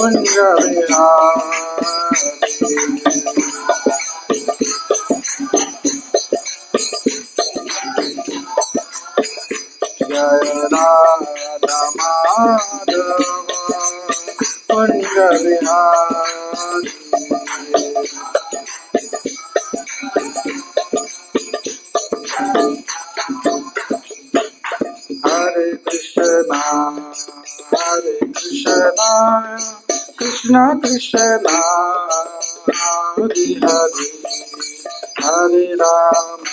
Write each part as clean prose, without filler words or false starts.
कुंज विहारी जय राधा माधव कुंज विहारी हरे कृष्णा कृष्ण कृष्णा हरे हरे हरे राम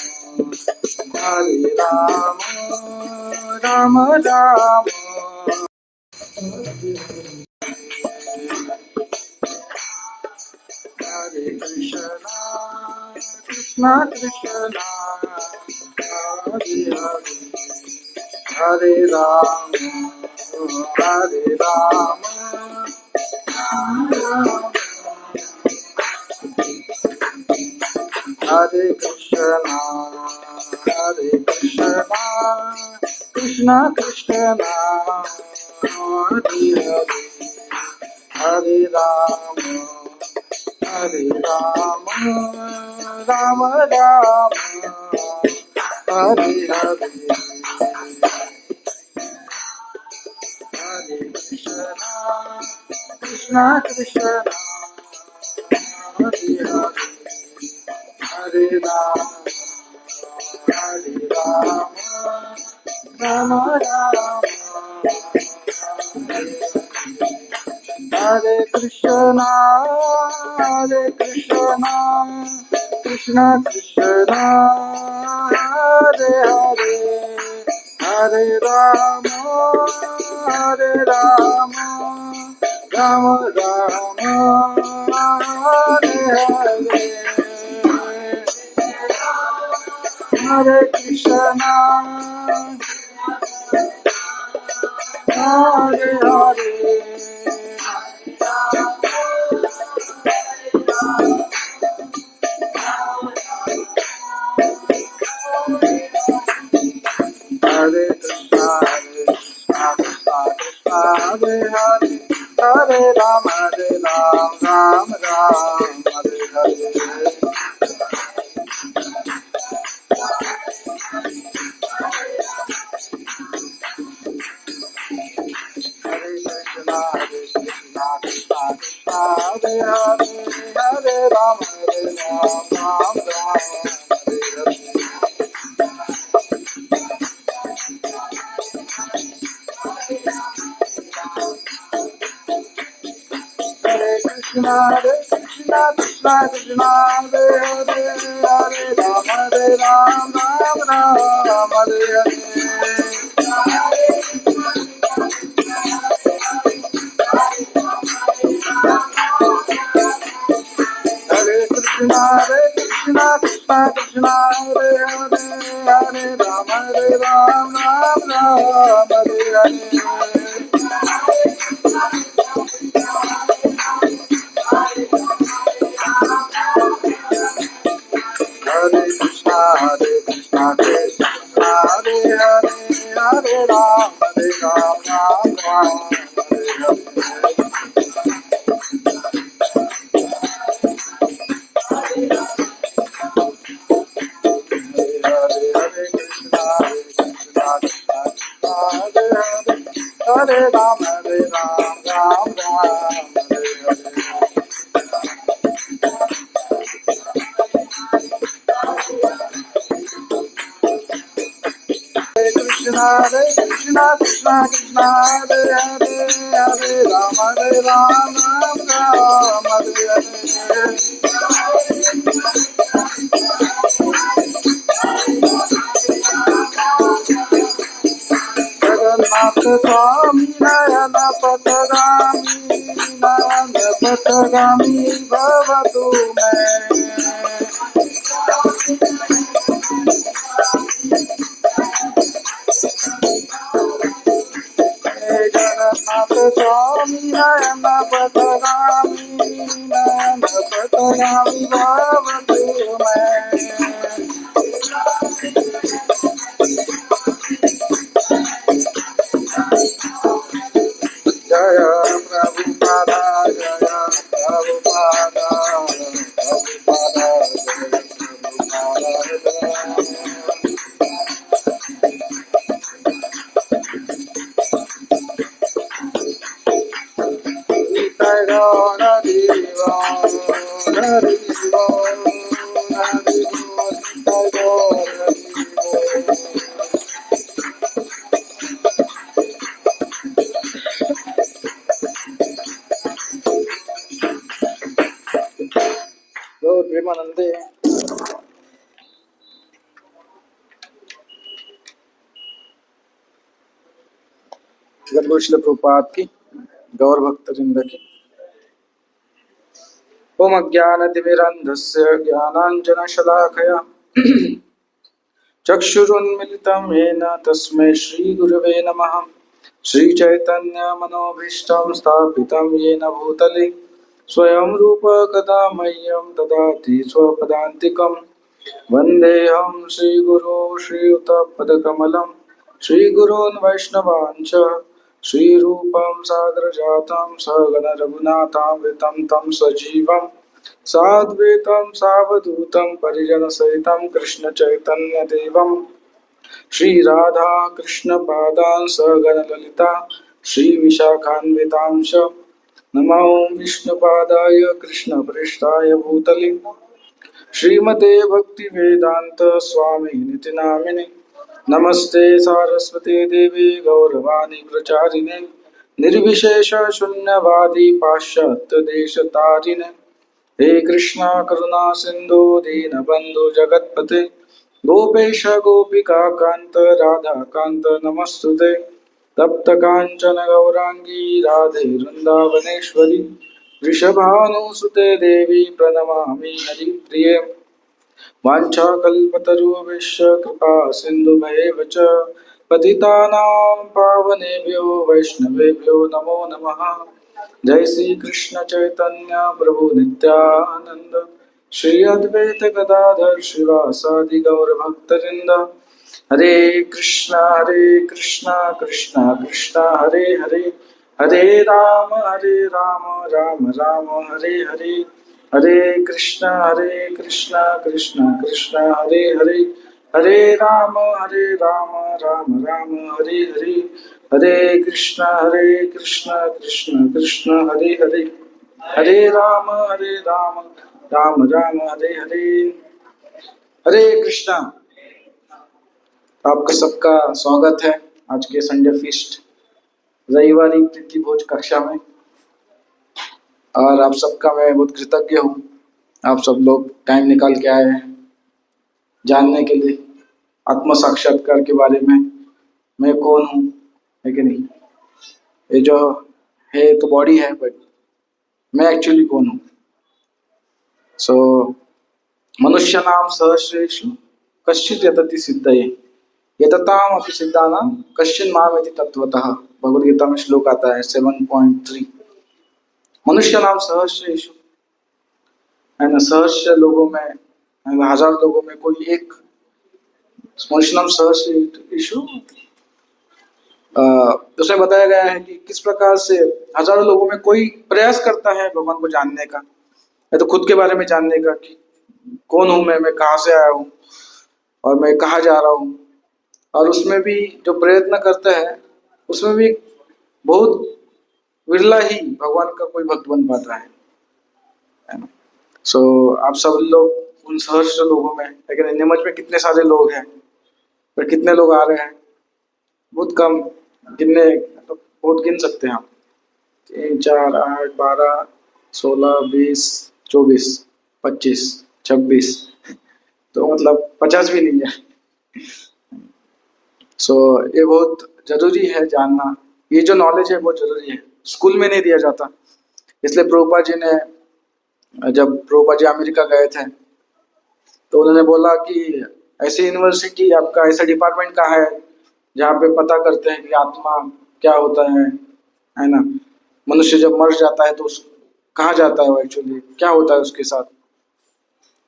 राम राम हरे कृष्णा कृष्ण कृष्णा हरे हरे हरे राम हरे कृष्णा कृष्ण कृष्णा हरे हरे हरे राम राम राम हरे हरे हरे कृष्णा कृष्ण कृष्णा हरे हरे हरे राम राम राम हरे कृष्णा कृष्ण कृष्णा हरे हरे हरे राम राम राम हरे हरे हरे कृष्णा हरे हरे हरे कृष्णा हरे हरे हरे राम राम हरे हरे हरे कृष्णा कृष्णा हरे हरे हरे राम राम हरे हरे हरे कृष्णा कृष्णा कृष्णा हरे हरे हरे राम राम हरे हरे हरे कृष्णा कृष्णा कृष्णा हरे हरे हरे राम राम हरे हरे हरे कृष्णा कृष्णा हरे हरे हरे राम राम हरे हरे हरे हरे कृष्णा कृष्णा हरे हरे हरे राम राम हरे हरे हरे कृष्णा कृष्णा कृष्णा हरे हरे हरे राम राम हरे हरे जगन्नाथ स्वामी नयन पथगामी भवतु मे जगन्नाथ स्वामी नयन पथगामी भवतु मे जय प्रभुपाद प्रेमानंदे जगद्गुरु श्रील प्रभुपाद की, गौर भक्तवृंद की। ओम अज्ञानतिमिरन्धस्य ज्ञानाञ्जनशलाकया चक्षुरुन्मिलितं येन तस्मै श्रीगुरवे नमः। श्रीचैतन्यमनोभीष्टं स्थापितं येन भूतले स्वयं रूप कदा मह्यं ददाति स्वपदान्तिकं। वन्देऽहं श्रीगुरो श्रीयुतपदकमलं श्रीगुरून् वैष्णवान् च श्रीरूपं साग्रजातं सहगण रघुनाथान्वितं तं सजीवं साद्वैतं सावधूतं परिजनसहितं कृष्णचैतन्यदेवं श्रीराधा कृष्णपादान् सहगण ललिता श्रीविशाखान्वितांश। नमो विष्णुपादाय कृष्णप्रेष्ठाय भूतले श्रीमते भक्तिवेदांत स्वामी निति नामिने। नमस्ते सारस्वती देवी गौरवाणी प्रचारिणे निर्विशेष शून्यवादी पाश्चात्य देश तारिणे। हे कृष्णा करुणा सिंधु दीनबंधु जगतपते गोपेश गोपिका कांत राधा कांत नमस्तुते। तप्त कांचन गौरांगी राधे वृंदावनेश्वरी वृषभानुसुते देवी प्रणमामि हरिप्रिये। वाञ्छाकल्पतरुभ्यश्च कृपा सिन्धुभ्येव च पतितानां पावनेभ्यो वैष्णवेभ्यो नमो नमः। जय श्री कृष्ण चैतन्य प्रभु नित्यानंद श्री अद्वैत गदाधर श्रीवासादि गौर भक्तवृंद। हरे कृष्णा कृष्णा कृष्णा हरे हरे हरे राम राम राम हरे हरे। हरे कृष्णा कृष्णा कृष्णा हरे हरे हरे राम राम राम हरे हरे। हरे कृष्णा कृष्णा कृष्णा हरे हरे हरे राम राम राम हरे हरे। हरे कृष्णा। आपका सबका स्वागत है आज के संडे फीस्ट रविवारी प्रीति भोज कक्षा में। और आप सबका मैं बहुत कृतज्ञ हूँ। आप सब लोग टाइम निकाल के आए हैं जानने के लिए आत्म साक्षात्कार के बारे में, मैं कौन हूँ, है कि नहीं। ये जो है तो बॉडी है, बट मैं एक्चुअली कौन हूँ। सो मनुष्य नाम सहस्रेषु कश्चित् यतति सिद्धये यतताम अपि सिद्धानां कश्चिन् मामेति तत्वतः। भगवद गीता में श्लोक आता है 7.3। मनुष्य नाम सहस्रेषु है ना, सहस्र लोगों में, हजार लोगों में कोई एक मनुष्य नाम सहस्रेषु। उसमें बताया गया है कि किस प्रकार से हजारों लोगों में कोई प्रयास करता है भगवान को जानने का, या तो खुद के बारे में जानने का कि कौन हूँ मैं कहाँ से आया हूँ और मैं कहाँ जा रहा हूँ। और उसमें भी जो प्रयत्न करता है उसमें भी बहुत विरला ही भगवान का कोई भक्त बन पाता है ना। सो आप सब लोग उन सहस्र लोगों में, लेकिन नीमच में कितने सारे लोग हैं, पर कितने लोग आ रहे हैं बहुत कम, गिनने तो बहुत गिन सकते हैं आप। 3 4 8 12 16 20 24 25 26 तो मतलब 50 भी नहीं है। सो ये बहुत जरूरी है जानना। ये जो नॉलेज है बहुत जरूरी है, स्कूल में नहीं दिया जाता। इसलिए प्रभुपाद जी ने, जब प्रभुपाद जी अमेरिका गए थे तो उन्होंने बोला कि ऐसी यूनिवर्सिटी, आपका ऐसा डिपार्टमेंट कहाँ है जहाँ पे पता करते हैं कि आत्मा क्या होता है ना। मनुष्य जब मर जाता है तो कहाँ जाता है वो, एक्चुअली क्या होता है उसके साथ।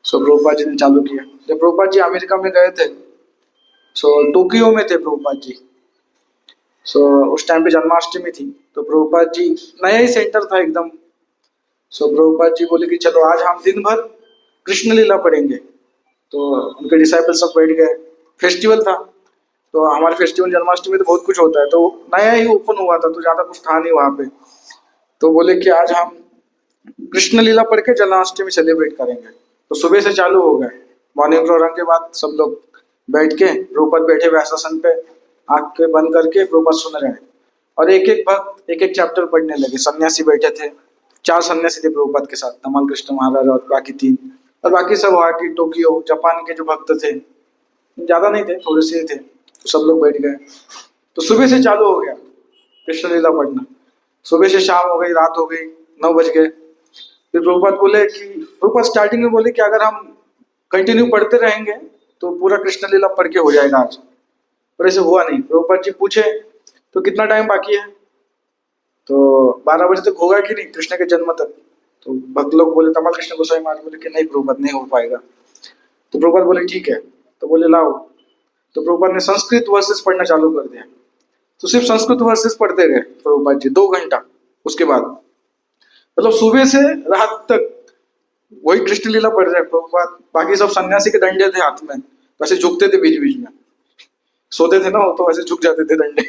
सो प्रभुपाद जी ने चालू किया। जब प्रभुपाद जी अमेरिका में गए थे, सो टोक्यो में थे प्रभुपाद जी। सो उस टाइम पे जन्माष्टमी थी, तो प्रभुपाद जी, नया ही सेंटर था एकदम। सो प्रभुपाद जी बोले कि चलो आज हम दिन भर कृष्ण लीला पढ़ेंगे। तो उनके डिसाइपल सब बैठ गए। फेस्टिवल था, तो हमारे फेस्टिवल जन्माष्टमी तो बहुत कुछ होता है, तो नया ही ओपन हुआ था तो ज़्यादा कुछ था नहीं वहाँ पे। तो बोले कि आज हम कृष्ण लीला पढ़ के जन्माष्टमी सेलिब्रेट करेंगे। तो सुबह से चालू हो गए। मॉर्निंग प्रोग्राम के बाद सब लोग बैठ के प्रभुपाद बैठे हुए आसन पे, आंख के बंद करके प्रभुपाद सुन रहे हैं। और एक एक भक्त एक एक चैप्टर पढ़ने लगे। सन्यासी बैठे थे, 4 सन्यासी थे प्रभुपाद के साथ, तमाल कृष्ण महाराज और बाकी 3, और बाकी सब गुवाहाटी, टोक्यो, जापान के जो भक्त थे, ज्यादा नहीं थे, थोड़े से ही थे, तो सब लोग बैठ गए। तो सुबह से चालू हो गया कृष्ण लीला पढ़ना। सुबह से शाम हो गई, रात हो गई, 9 बज गए। फिर प्रभुपाद बोले कि, प्रभुपाद स्टार्टिंग में बोले कि अगर हम कंटिन्यू पढ़ते रहेंगे तो पूरा कृष्ण लीला पढ़ के हो जाएगा आज। पर ऐसे हुआ नहीं। प्रभुपाद जी पूछे तो कितना टाइम बाकी है, तो 12 बजे तक होगा कि नहीं, कृष्ण के जन्म तक। तो भक्त लोग बोले, तमाल कृष्ण गोसाई महाराज बोले कि नहीं प्रभुपाद, नहीं हो पाएगा। तो प्रभुपाद बोले ठीक है। तो बोले लाओ। तो प्रभुपाद ने संस्कृत वर्सेस पढ़ना चालू कर दिया। तो सिर्फ संस्कृत वर्सेस पढ़ते गए प्रभुपाद जी 2 घंटा। उसके बाद मतलब सुबह से रात तक वही कृष्ण लीला पढ़ रहे प्रभुपाद। बाकी सब सन्यासी के डंडे थे हाथ में, तो ऐसे झुकते थे बीच बीच में, सोते थे ना वो, तो ऐसे झुक जाते थे डंडे।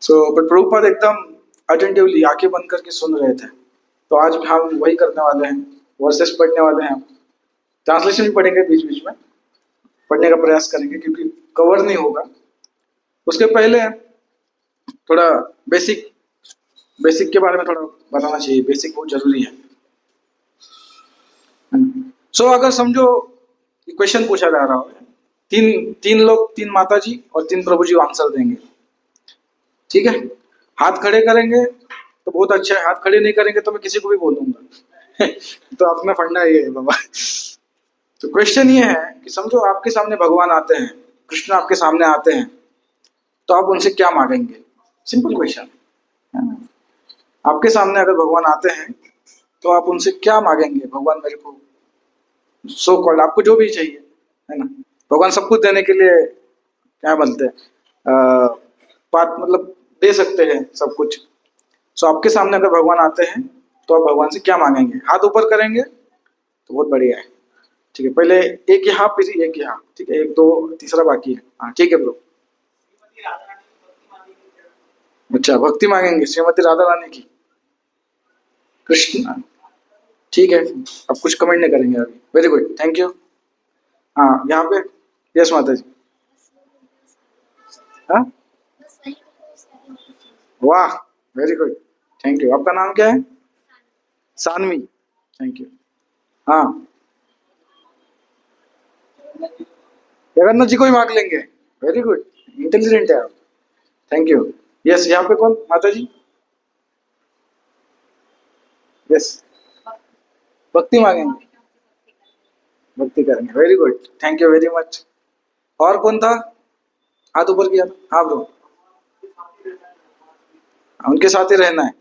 सो बट प्रभुपाद एकदम अटेंटिवली आंखें बंद करके सुन रहे थे। तो आज भी हम वही करने वाले हैं, वर्सेस पढ़ने वाले हैं। ट्रांसलेशन भी पढ़ेंगे, बीच बीच में पढ़ने का प्रयास करेंगे क्योंकि कवर नहीं होगा। उसके पहले थोड़ा बेसिक बेसिक के बारे में थोड़ा बताना चाहिए। बेसिक बहुत जरूरी है। सो अगर समझो क्वेश्चन पूछा जा रहा हो, तीन तीन लोग, 3 माता जी और 3 प्रभु जी आंसर देंगे, ठीक है। हाथ खड़े करेंगे तो बहुत अच्छा है, हाथ खड़े नहीं करेंगे तो मैं किसी को भी बोलूंगा। तो अपना फंडा ये है बाबा। तो क्वेश्चन ये है कि समझो आपके सामने भगवान आते हैं, कृष्ण आपके सामने आते हैं, तो आप उनसे क्या मांगेंगे? सिंपल क्वेश्चन है ना। आपके सामने अगर भगवान आते हैं तो आप उनसे क्या मांगेंगे? भगवान मेरे को सो कॉल्ड, आपको जो भी चाहिए, है ना। भगवान सब कुछ देने के लिए क्या बोलते हैं, बात मतलब दे सकते हैं सब कुछ। सो आपके सामने अगर भगवान आते हैं तो आप भगवान से क्या मांगेंगे? हाथ ऊपर करेंगे तो बहुत बढ़िया है, ठीक है। पहले एक यहाँ, फिर एक यहाँ, ठीक है। 1 2 तीसरा बाकी है, हाँ ठीक है ब्रो। अच्छा, भक्ति मांगेंगे श्रीमती राधा रानी की, कृष्ण, ठीक है। अब कुछ कमेंट नहीं करेंगे अभी। Very good, thank you. हाँ यहाँ पे, यस माता जी। हाँ, वाह, वेरी गुड, थैंक यू। आपका नाम क्या है? Saanvi, thank you. हाँ, जगन्नाथ जी को ही मांग लेंगे। वेरी गुड, इंटेलिजेंट है आप, थैंक यू। यस, यहाँ पे कौन माता जी? यस, भक्ति मांगेंगे, भक्ति करेंगे, very good, thank you very much. और कौन था? हाथ ऊपर किया था, हाँ ब्रो, उनके साथ ही रहना है,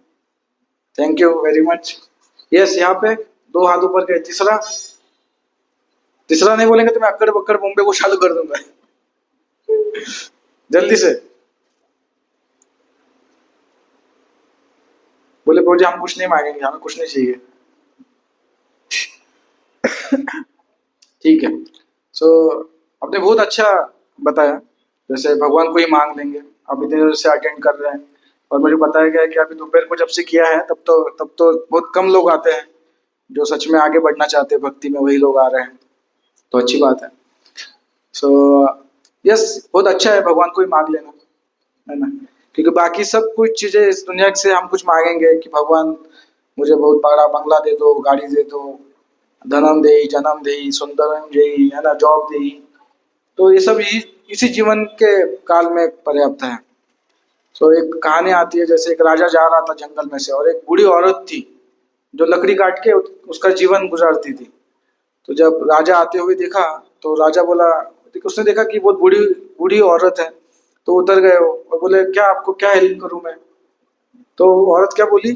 thank you very much. Yes, यहाँ पे 2 हाथ ऊपर के। तीसरा, तीसरा नहीं बोलेंगे तो मैं अक्कड़ बक्कड़ बॉम्बे को चालू कर दूंगा। जल्दी से बोले, प्रभु जी हम कुछ नहीं मांगेंगे, हमें कुछ नहीं चाहिए। ठीक है। सो आपने बहुत अच्छा बताया, जैसे भगवान को ही मांग लेंगे। आप इतने देर से अटेंड कर रहे हैं और मुझे बताया गया है कि अभी दोपहर को जब से किया है तब तो बहुत कम लोग आते हैं जो सच में आगे बढ़ना चाहते हैं भक्ति में, वही लोग आ रहे हैं, तो अच्छी बात है। सो यस, बहुत अच्छा है भगवान को ही मांग लेना, है ना। क्योंकि बाकी सब कुछ चीजें इस दुनिया से हम कुछ मांगेंगे कि भगवान मुझे बहुत बड़ा बंगला दे दो, गाड़ी दे दो, धनम दे, जन्म दे, सुंदरम दे, है ना, जॉब दे, तो ये सब इसी जीवन के काल में पर्याप्त है। तो एक कहानी आती है, जैसे एक राजा जा रहा था जंगल में से और एक बूढ़ी औरत थी जो लकड़ी काट के उसका जीवन गुजारती थी। तो जब राजा आते हुए देखा तो राजा बोला, उसने देखा कि बहुत बूढ़ी बूढ़ी औरत है, तो उतर गए वो और बोले, क्या आपको क्या हेल्प करूं मैं? तो औरत क्या बोली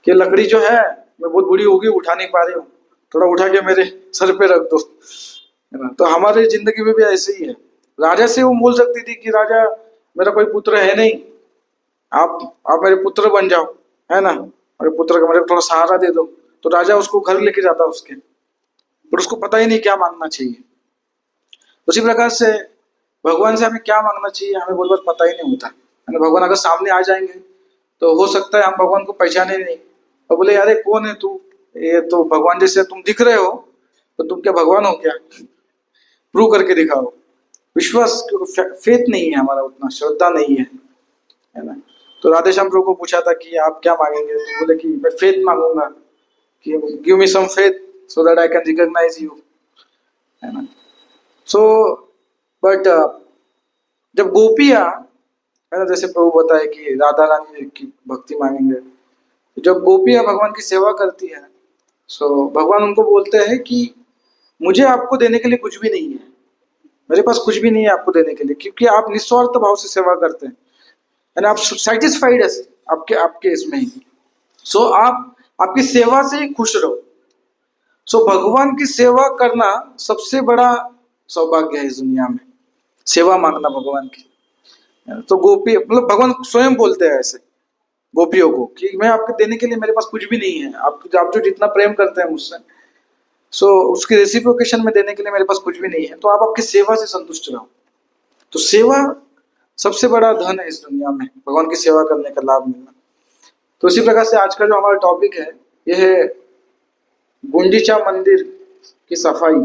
कि लकड़ी जो है, मैं बहुत बूढ़ी होगी, उठा नहीं पा रही हूँ, थोड़ा उठा के मेरे सर पे रख दो, है ना। तो हमारी जिंदगी में भी ऐसे ही है। राजा से वो बोल सकती थी कि राजा मेरा कोई पुत्र है नहीं, आप आप मेरे पुत्र बन जाओ, है ना, मेरे पुत्र का मेरे को थोड़ा सहारा दे दो। तो राजा उसको घर लेके जाता उसके, पर उसको पता ही नहीं क्या मांगना चाहिए। उसी प्रकार से भगवान से हमें क्या मांगना चाहिए हमें बहुत बार पता ही नहीं होता, है ना। भगवान अगर सामने आ जाएंगे तो हो सकता है हम भगवान को पहचाने नहीं। और बोले अरे कौन है तू, ये तो भगवान जैसे तुम दिख रहे हो, तो तुम क्या भगवान हो क्या, प्रूव करके दिखाओ। विश्वास, फेथ नहीं है हमारा, उतना श्रद्धा नहीं है ना। तो राधे श्याम प्रभु को पूछा था कि आप क्या मांगेंगे, तो बोले कि मैं फेथ मांगूंगा, कि give me some faith so that I can recognise you, है ना। सो बट जब गोपियां, है ना, जैसे प्रभु बताए कि राधा रानी की भक्ति मांगेंगे, तो जब गोपियां भगवान की सेवा करती है, सो भगवान उनको बोलते हैं कि मुझे आपको देने के लिए कुछ भी नहीं है, मेरे पास कुछ भी नहीं है आपको देने के लिए, क्योंकि आप निस्वार्थ भाव से सेवा करते हैं, एंड आप सेटिस्फाइड है आपके आपके इसमें ही। सो आप आपकी सेवा से ही खुश रहो। सो भगवान की सेवा करना सबसे बड़ा सौभाग्य है इस दुनिया में, सेवा मांगना भगवान की। तो गोपी मतलब भगवान स्वयं बोलते हैं ऐसे गोपियों को कि मैं आपके देने के लिए मेरे पास कुछ भी नहीं है, आप जो जितना प्रेम करते हैं मुझसे, सो उसकी रेसिप्रोकेशन में देने के लिए मेरे पास कुछ भी नहीं है, तो आप आपकी सेवा से संतुष्ट रहो। तो सेवा सबसे बड़ा धन है इस दुनिया में, भगवान की सेवा करने का लाभ मिलना। तो इसी प्रकार से आज का जो हमारा टॉपिक है, यह है गुंडीचा मंदिर की सफाई।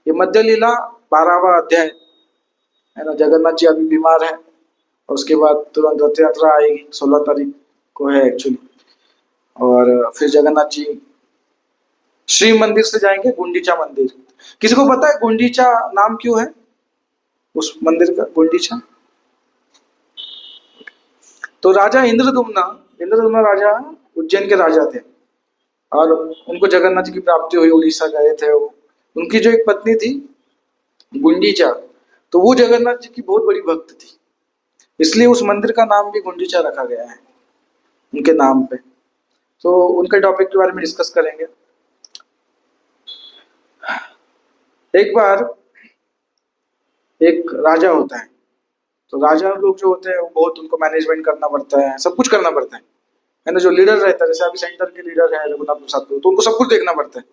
ये मध्य लीला 12वां अध्याय है ना। जगन्नाथ जी अभी बीमार है, और उसके बाद तुरंत रथ यात्रा आएगी, 16 तारीख को है एक्चुअली। और फिर जगन्नाथ जी श्री मंदिर से जाएंगे गुंडीचा मंदिर। किसी को पता है गुंडीचा नाम क्यों है उस मंदिर का, गुंडीचा? तो राजा इंद्रदुम्न राजा उज्जैन के राजा थे, और उनको जगन्नाथ जी की प्राप्ति हुई, उड़ीसा गए थे वो। उनकी जो एक पत्नी थी गुंडीचा, तो वो जगन्नाथ जी की बहुत बड़ी भक्त थी, इसलिए उस मंदिर का नाम भी गुंडीचा रखा गया है उनके नाम पे। तो उनके टॉपिक के बारे में डिस्कस करेंगे। एक बार एक राजा होता है, तो राजा लोग जो होते हैं वो बहुत, उनको मैनेजमेंट करना पड़ता है, सब कुछ करना पड़ता है ना। जो लीडर रहता है, जैसे अभी सेंटर के लीडर है रघुनाथ प्रसाद, तो उनको सब कुछ देखना पड़ता है।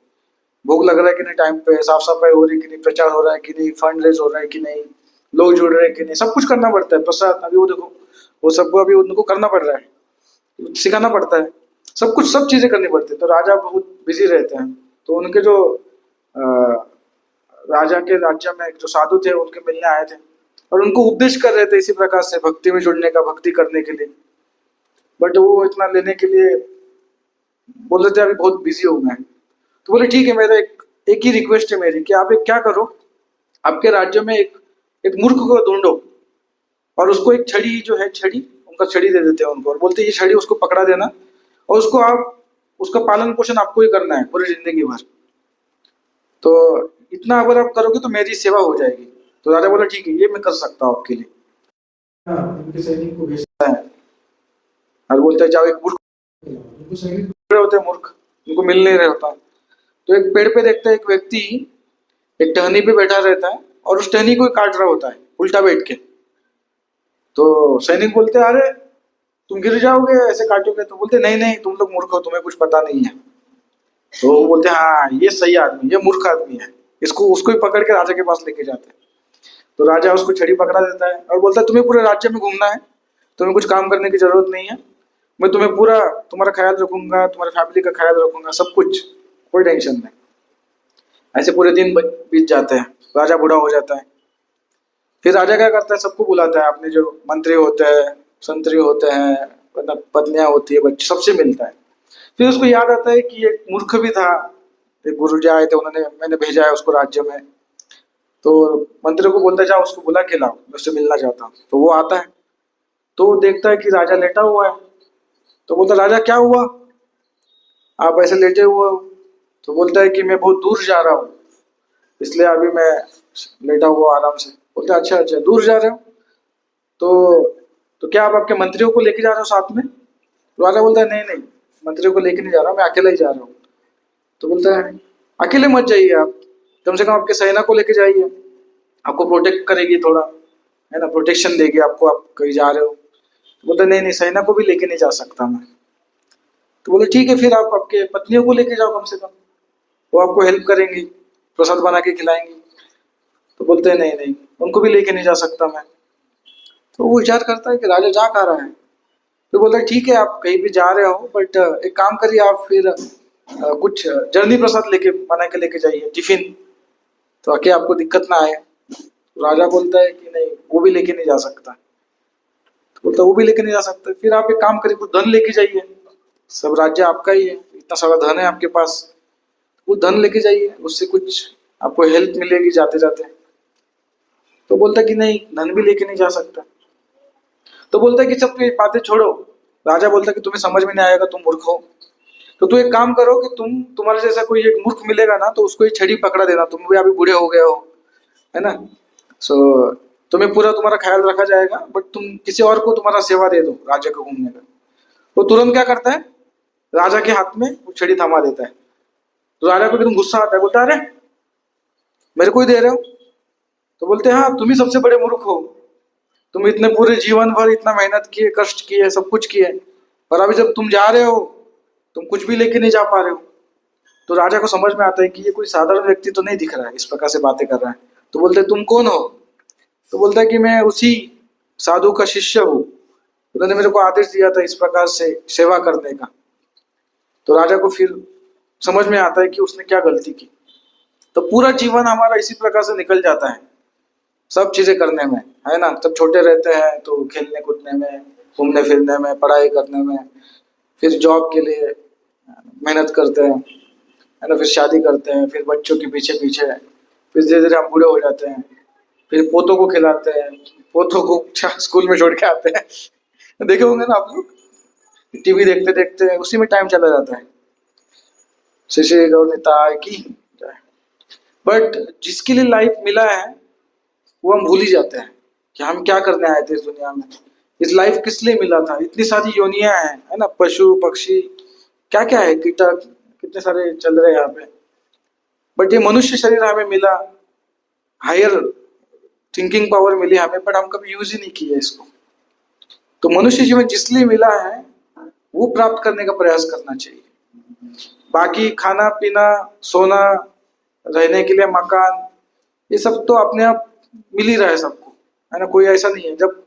भूख लग रहा है कि नहीं टाइम पे, साफ सफाई हो रही कि नहीं, प्रचार हो रहा है कि नहीं, फंड रेज हो रहा है कि नहीं, लोग जुड़ रहे हैं कि नहीं, सब कुछ करना पड़ता है। प्रसाद अभी वो देखो, वो सबको अभी उनको करना पड़ रहा है, सिखाना पड़ता है, सब कुछ, सब चीजें करनी पड़ती है। तो राजा बहुत बिजी रहते हैं। तो उनके जो राजा के राज्य में जो साधु थे उनके मिलने आए थे, और उनको उपदेश कर रहे थे इसी प्रकार से भक्ति में जुड़ने का, भक्ति करने के लिए। बट वो इतना लेने के लिए बोल रहे थे अभी बहुत बिजी हूँ मैं। तो बोले ठीक है, मेरा एक ही रिक्वेस्ट है मेरी कि आप एक क्या करो, आपके राज्य में एक मूर्ख को ढूंढो, और उसको एक छड़ी जो है, छड़ी उनका छड़ी दे देते हैं उनको, और बोलते ये छड़ी उसको पकड़ा देना, और उसको आप, उसका पालन पोषण आपको ही करना है पूरी जिंदगी भर। तो इतना अगर आप करोगे तो मेरी सेवा हो जाएगी। तो राजा बोला ठीक है, ये मैं कर सकता हूँ आपके लिए। उनके सैनिक को भेजता है, और बोलता है जाओ एक मूर्ख, उनको सैनिक होते हैं मूर्ख, उनको मिल नहीं रहा होता। तो एक पेड़ पे देखता है एक व्यक्ति एक टहनी पे बैठा रहता है, और उस टहनी को काट रहा होता है उल्टा बैठ के। तो सैनिक बोलते हैं अरे तुम गिर जाओगे ऐसे काटोगे। तो बोलते नहीं नहीं, तुम लोग मूर्ख हो, तुम्हें कुछ पता नहीं है। तो वो बोलते हैं हाँ ये सही आदमी, ये मूर्ख आदमी है, इसको उसको ही पकड़ के राजा के पास लेके जाते हैं। तो राजा उसको छड़ी पकड़ा देता है, और बोलता है तुम्हें पूरे राज्य में घूमना है, तुम्हें कुछ काम करने की जरूरत नहीं है, मैं तुम्हें पूरा तुम्हारा ख्याल रखूंगा, तुम्हारी फैमिली का ख्याल रखूंगा, सब कुछ, कोई टेंशन नहीं। ऐसे पूरे दिन बीत जाते हैं, राजा बूढ़ा हो जाता है। फिर राजा क्या करता है, सबको बुलाता है, अपने जो मंत्री होते हैं, संतरी होते हैं, पत्नियां होती है, बच्चे, सबसे मिलता है। फिर उसको याद आता है कि एक मूर्ख भी था, एक गुरुजी आए थे, उन्होंने, मैंने भेजा है उसको राज्य में। तो मंत्री को बोलता है जाओ उसको बुला के लाओ, मैं उससे मिलना चाहता हूँ। तो वो आता है, तो वो देखता है कि राजा लेटा हुआ है। तो बोलता राजा क्या हुआ, आप ऐसे लेटे हुए हो? तो बोलता है कि मैं बहुत दूर जा रहा हूँ, इसलिए अभी मैं लेटा हुआ आराम से। बोलता अच्छा अच्छा, दूर जा रहे हो, तो क्या आप आपके मंत्रियों को लेके जा रहे हो साथ में? तो राजा बोलता है नहीं नहीं, मंत्रियों को लेके नहीं जा रहा, मैं अकेला ही जा रहा हूँ। तो बोलता है अकेले मत जाइए आप, कम से कम आपके सेना को लेके जाइए, आपको प्रोटेक्ट करेगी थोड़ा, है ना, प्रोटेक्शन देगी आपको, आप कहीं जा रहे हो। तो बोलता नहीं नहीं, सेना को भी लेके नहीं जा सकता मैं। तो बोले ठीक है, फिर आप आपके पत्नियों को लेके जाओ, कम से कम वो आपको हेल्प करेंगी, प्रसाद बना के खिलाएंगी। तो बोलते हैं नहीं नहीं, उनको भी लेके नहीं जा सकता मैं। तो वो विचार करता है कि राजा जा कहाँ रहा है। तो बोलता है ठीक है आप कहीं भी जा रहे हो, बट एक काम करिए आप फिर कुछ जर्नी प्रसाद लेके बना के लेके जाइए टिफिन, तो आके आपको दिक्कत ना आए। तो राजा बोलता है कि नहीं वो भी लेके नहीं जा सकता। तो बोलता है वो भी लेके नहीं जा सकता, फिर आप एक काम करिए कुछ धन लेके जाइए, सब राज्य आपका ही है, इतना सारा धन है आपके पास, वो धन लेके जाइए, उससे कुछ आपको हेल्प मिलेगी जाते जाते। तो बोलता है कि नहीं धन भी लेके नहीं जा सकता। तो बोलता है कि सब ये बातें छोड़ो। राजा बोलता है कि तुम्हें समझ में नहीं आएगा, तुम मूर्ख हो, तो तू एक काम करो कि तुम्हारे जैसा कोई एक मूर्ख मिलेगा ना तो उसको एक छड़ी पकड़ा देना, तुम भी अभी बूढ़े हो गए हो, है ना। सो तुम्हें पूरा तुम्हारा ख्याल रखा जाएगा, बट तुम किसी और को तुम्हारा सेवा दे दो राज्य को घूमने का। वो तुरंत क्या करता है, राजा के हाथ में वो छड़ी थमा देता है। तो राजा को एकदम गुस्सा आता है, बोलता है अरे मेरे को ही दे रहे हो। तो बोलते हैं हाँ तुम ही सबसे बड़े मूर्ख हो, तुम इतने पूरे जीवन भर इतना मेहनत किए, कष्ट किए, सब कुछ किए, और अभी जब तुम जा रहे हो तुम कुछ भी लेके नहीं जा पा रहे हो। तो राजा को समझ में आता है कि ये कोई साधारण व्यक्ति तो नहीं दिख रहा है, इस प्रकार से बातें कर रहा है। तो बोलते हैं तुम कौन हो। तो बोलता है कि मैं उसी साधु का शिष्य हूँ, उन्होंने मेरे को आदेश दिया था इस प्रकार से सेवा करने का। तो राजा को फिर समझ में आता है कि उसने क्या गलती की। तो पूरा जीवन हमारा इसी प्रकार से निकल जाता है, सब चीजें करने में, है ना। जब छोटे रहते हैं तो खेलने कूदने में, घूमने फिरने में, पढ़ाई करने में, फिर जॉब के लिए मेहनत करते हैं, है ना, फिर शादी करते हैं, फिर बच्चों के पीछे पीछे, फिर धीरे धीरे हम बूढ़े हो जाते हैं, फिर पोतों को खिलाते हैं, पोतों को स्कूल में छोड़ के आते हैं। देखे होंगे ना आप लोग, टीवी देखते देखते उसी में टाइम चला जाता है। श्री श्री गौरताय की। बट जिसके लिए लाइफ मिला है वो हम भूल ही जाते हैं कि हम क्या करने आए थे इस दुनिया में, इस लाइफ किस लिए मिला था। इतनी सारी योनियां हैं, है ना, पशु पक्षी क्या क्या है, कीटक कितने सारे चल रहे हैं यहाँ पे। बट ये मनुष्य शरीर हमें मिला, हायर थिंकिंग पावर मिली हमें, बट हम कभी यूज ही नहीं किया इसको। तो मनुष्य जीवन जिस लिए मिला है वो प्राप्त करने का प्रयास करना चाहिए। बाकी खाना पीना, सोना, रहने के लिए मकान, ये सब तो अपने आप मिल ही रहा है सबको, है ना। कोई ऐसा नहीं है, जब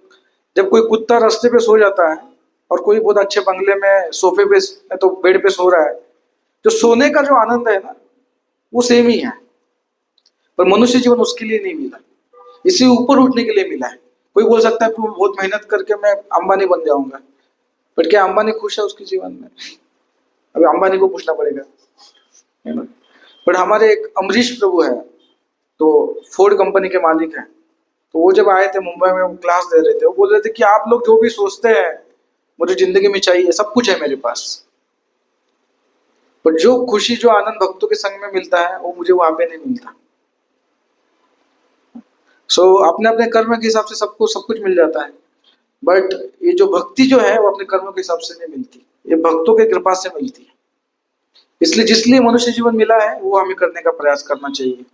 जब कोई कुत्ता रास्ते पे सो जाता है और कोई बहुत अच्छे बंगले में सोफे पे तो बेड पे सो रहा है, जो सोने का जो आनंद है ना वो सेम ही है। पर मनुष्य जीवन उसके लिए नहीं मिला, इसी ऊपर उठने के लिए मिला है। कोई बोल सकता है कि बहुत मेहनत करके मैं अंबानी बन जाऊंगा, बट क्या अंबानी खुश है उसके जीवन में? अभी अंबानी को पूछना पड़ेगा, है ना। बट हमारे एक अमरीश प्रभु है, तो फोर्ड कंपनी के मालिक हैं। तो वो जब आए थे मुंबई में, वो क्लास दे रहे थे, वो बोल रहे थे कि आप लोग जो भी सोचते हैं मुझे जिंदगी में चाहिए, सब कुछ है मेरे पास, पर जो खुशी जो आनंद भक्तों के संग में मिलता है वो मुझे वहां पे नहीं मिलता। अपने अपने कर्म के हिसाब से सबको सब कुछ मिल जाता है, बट ये जो भक्ति जो है वो अपने कर्मों के हिसाब से नहीं मिलती, ये भक्तों के कृपा से मिलती है। इसलिए जिसलिए मनुष्य जीवन मिला है वो हमें करने का प्रयास करना चाहिए।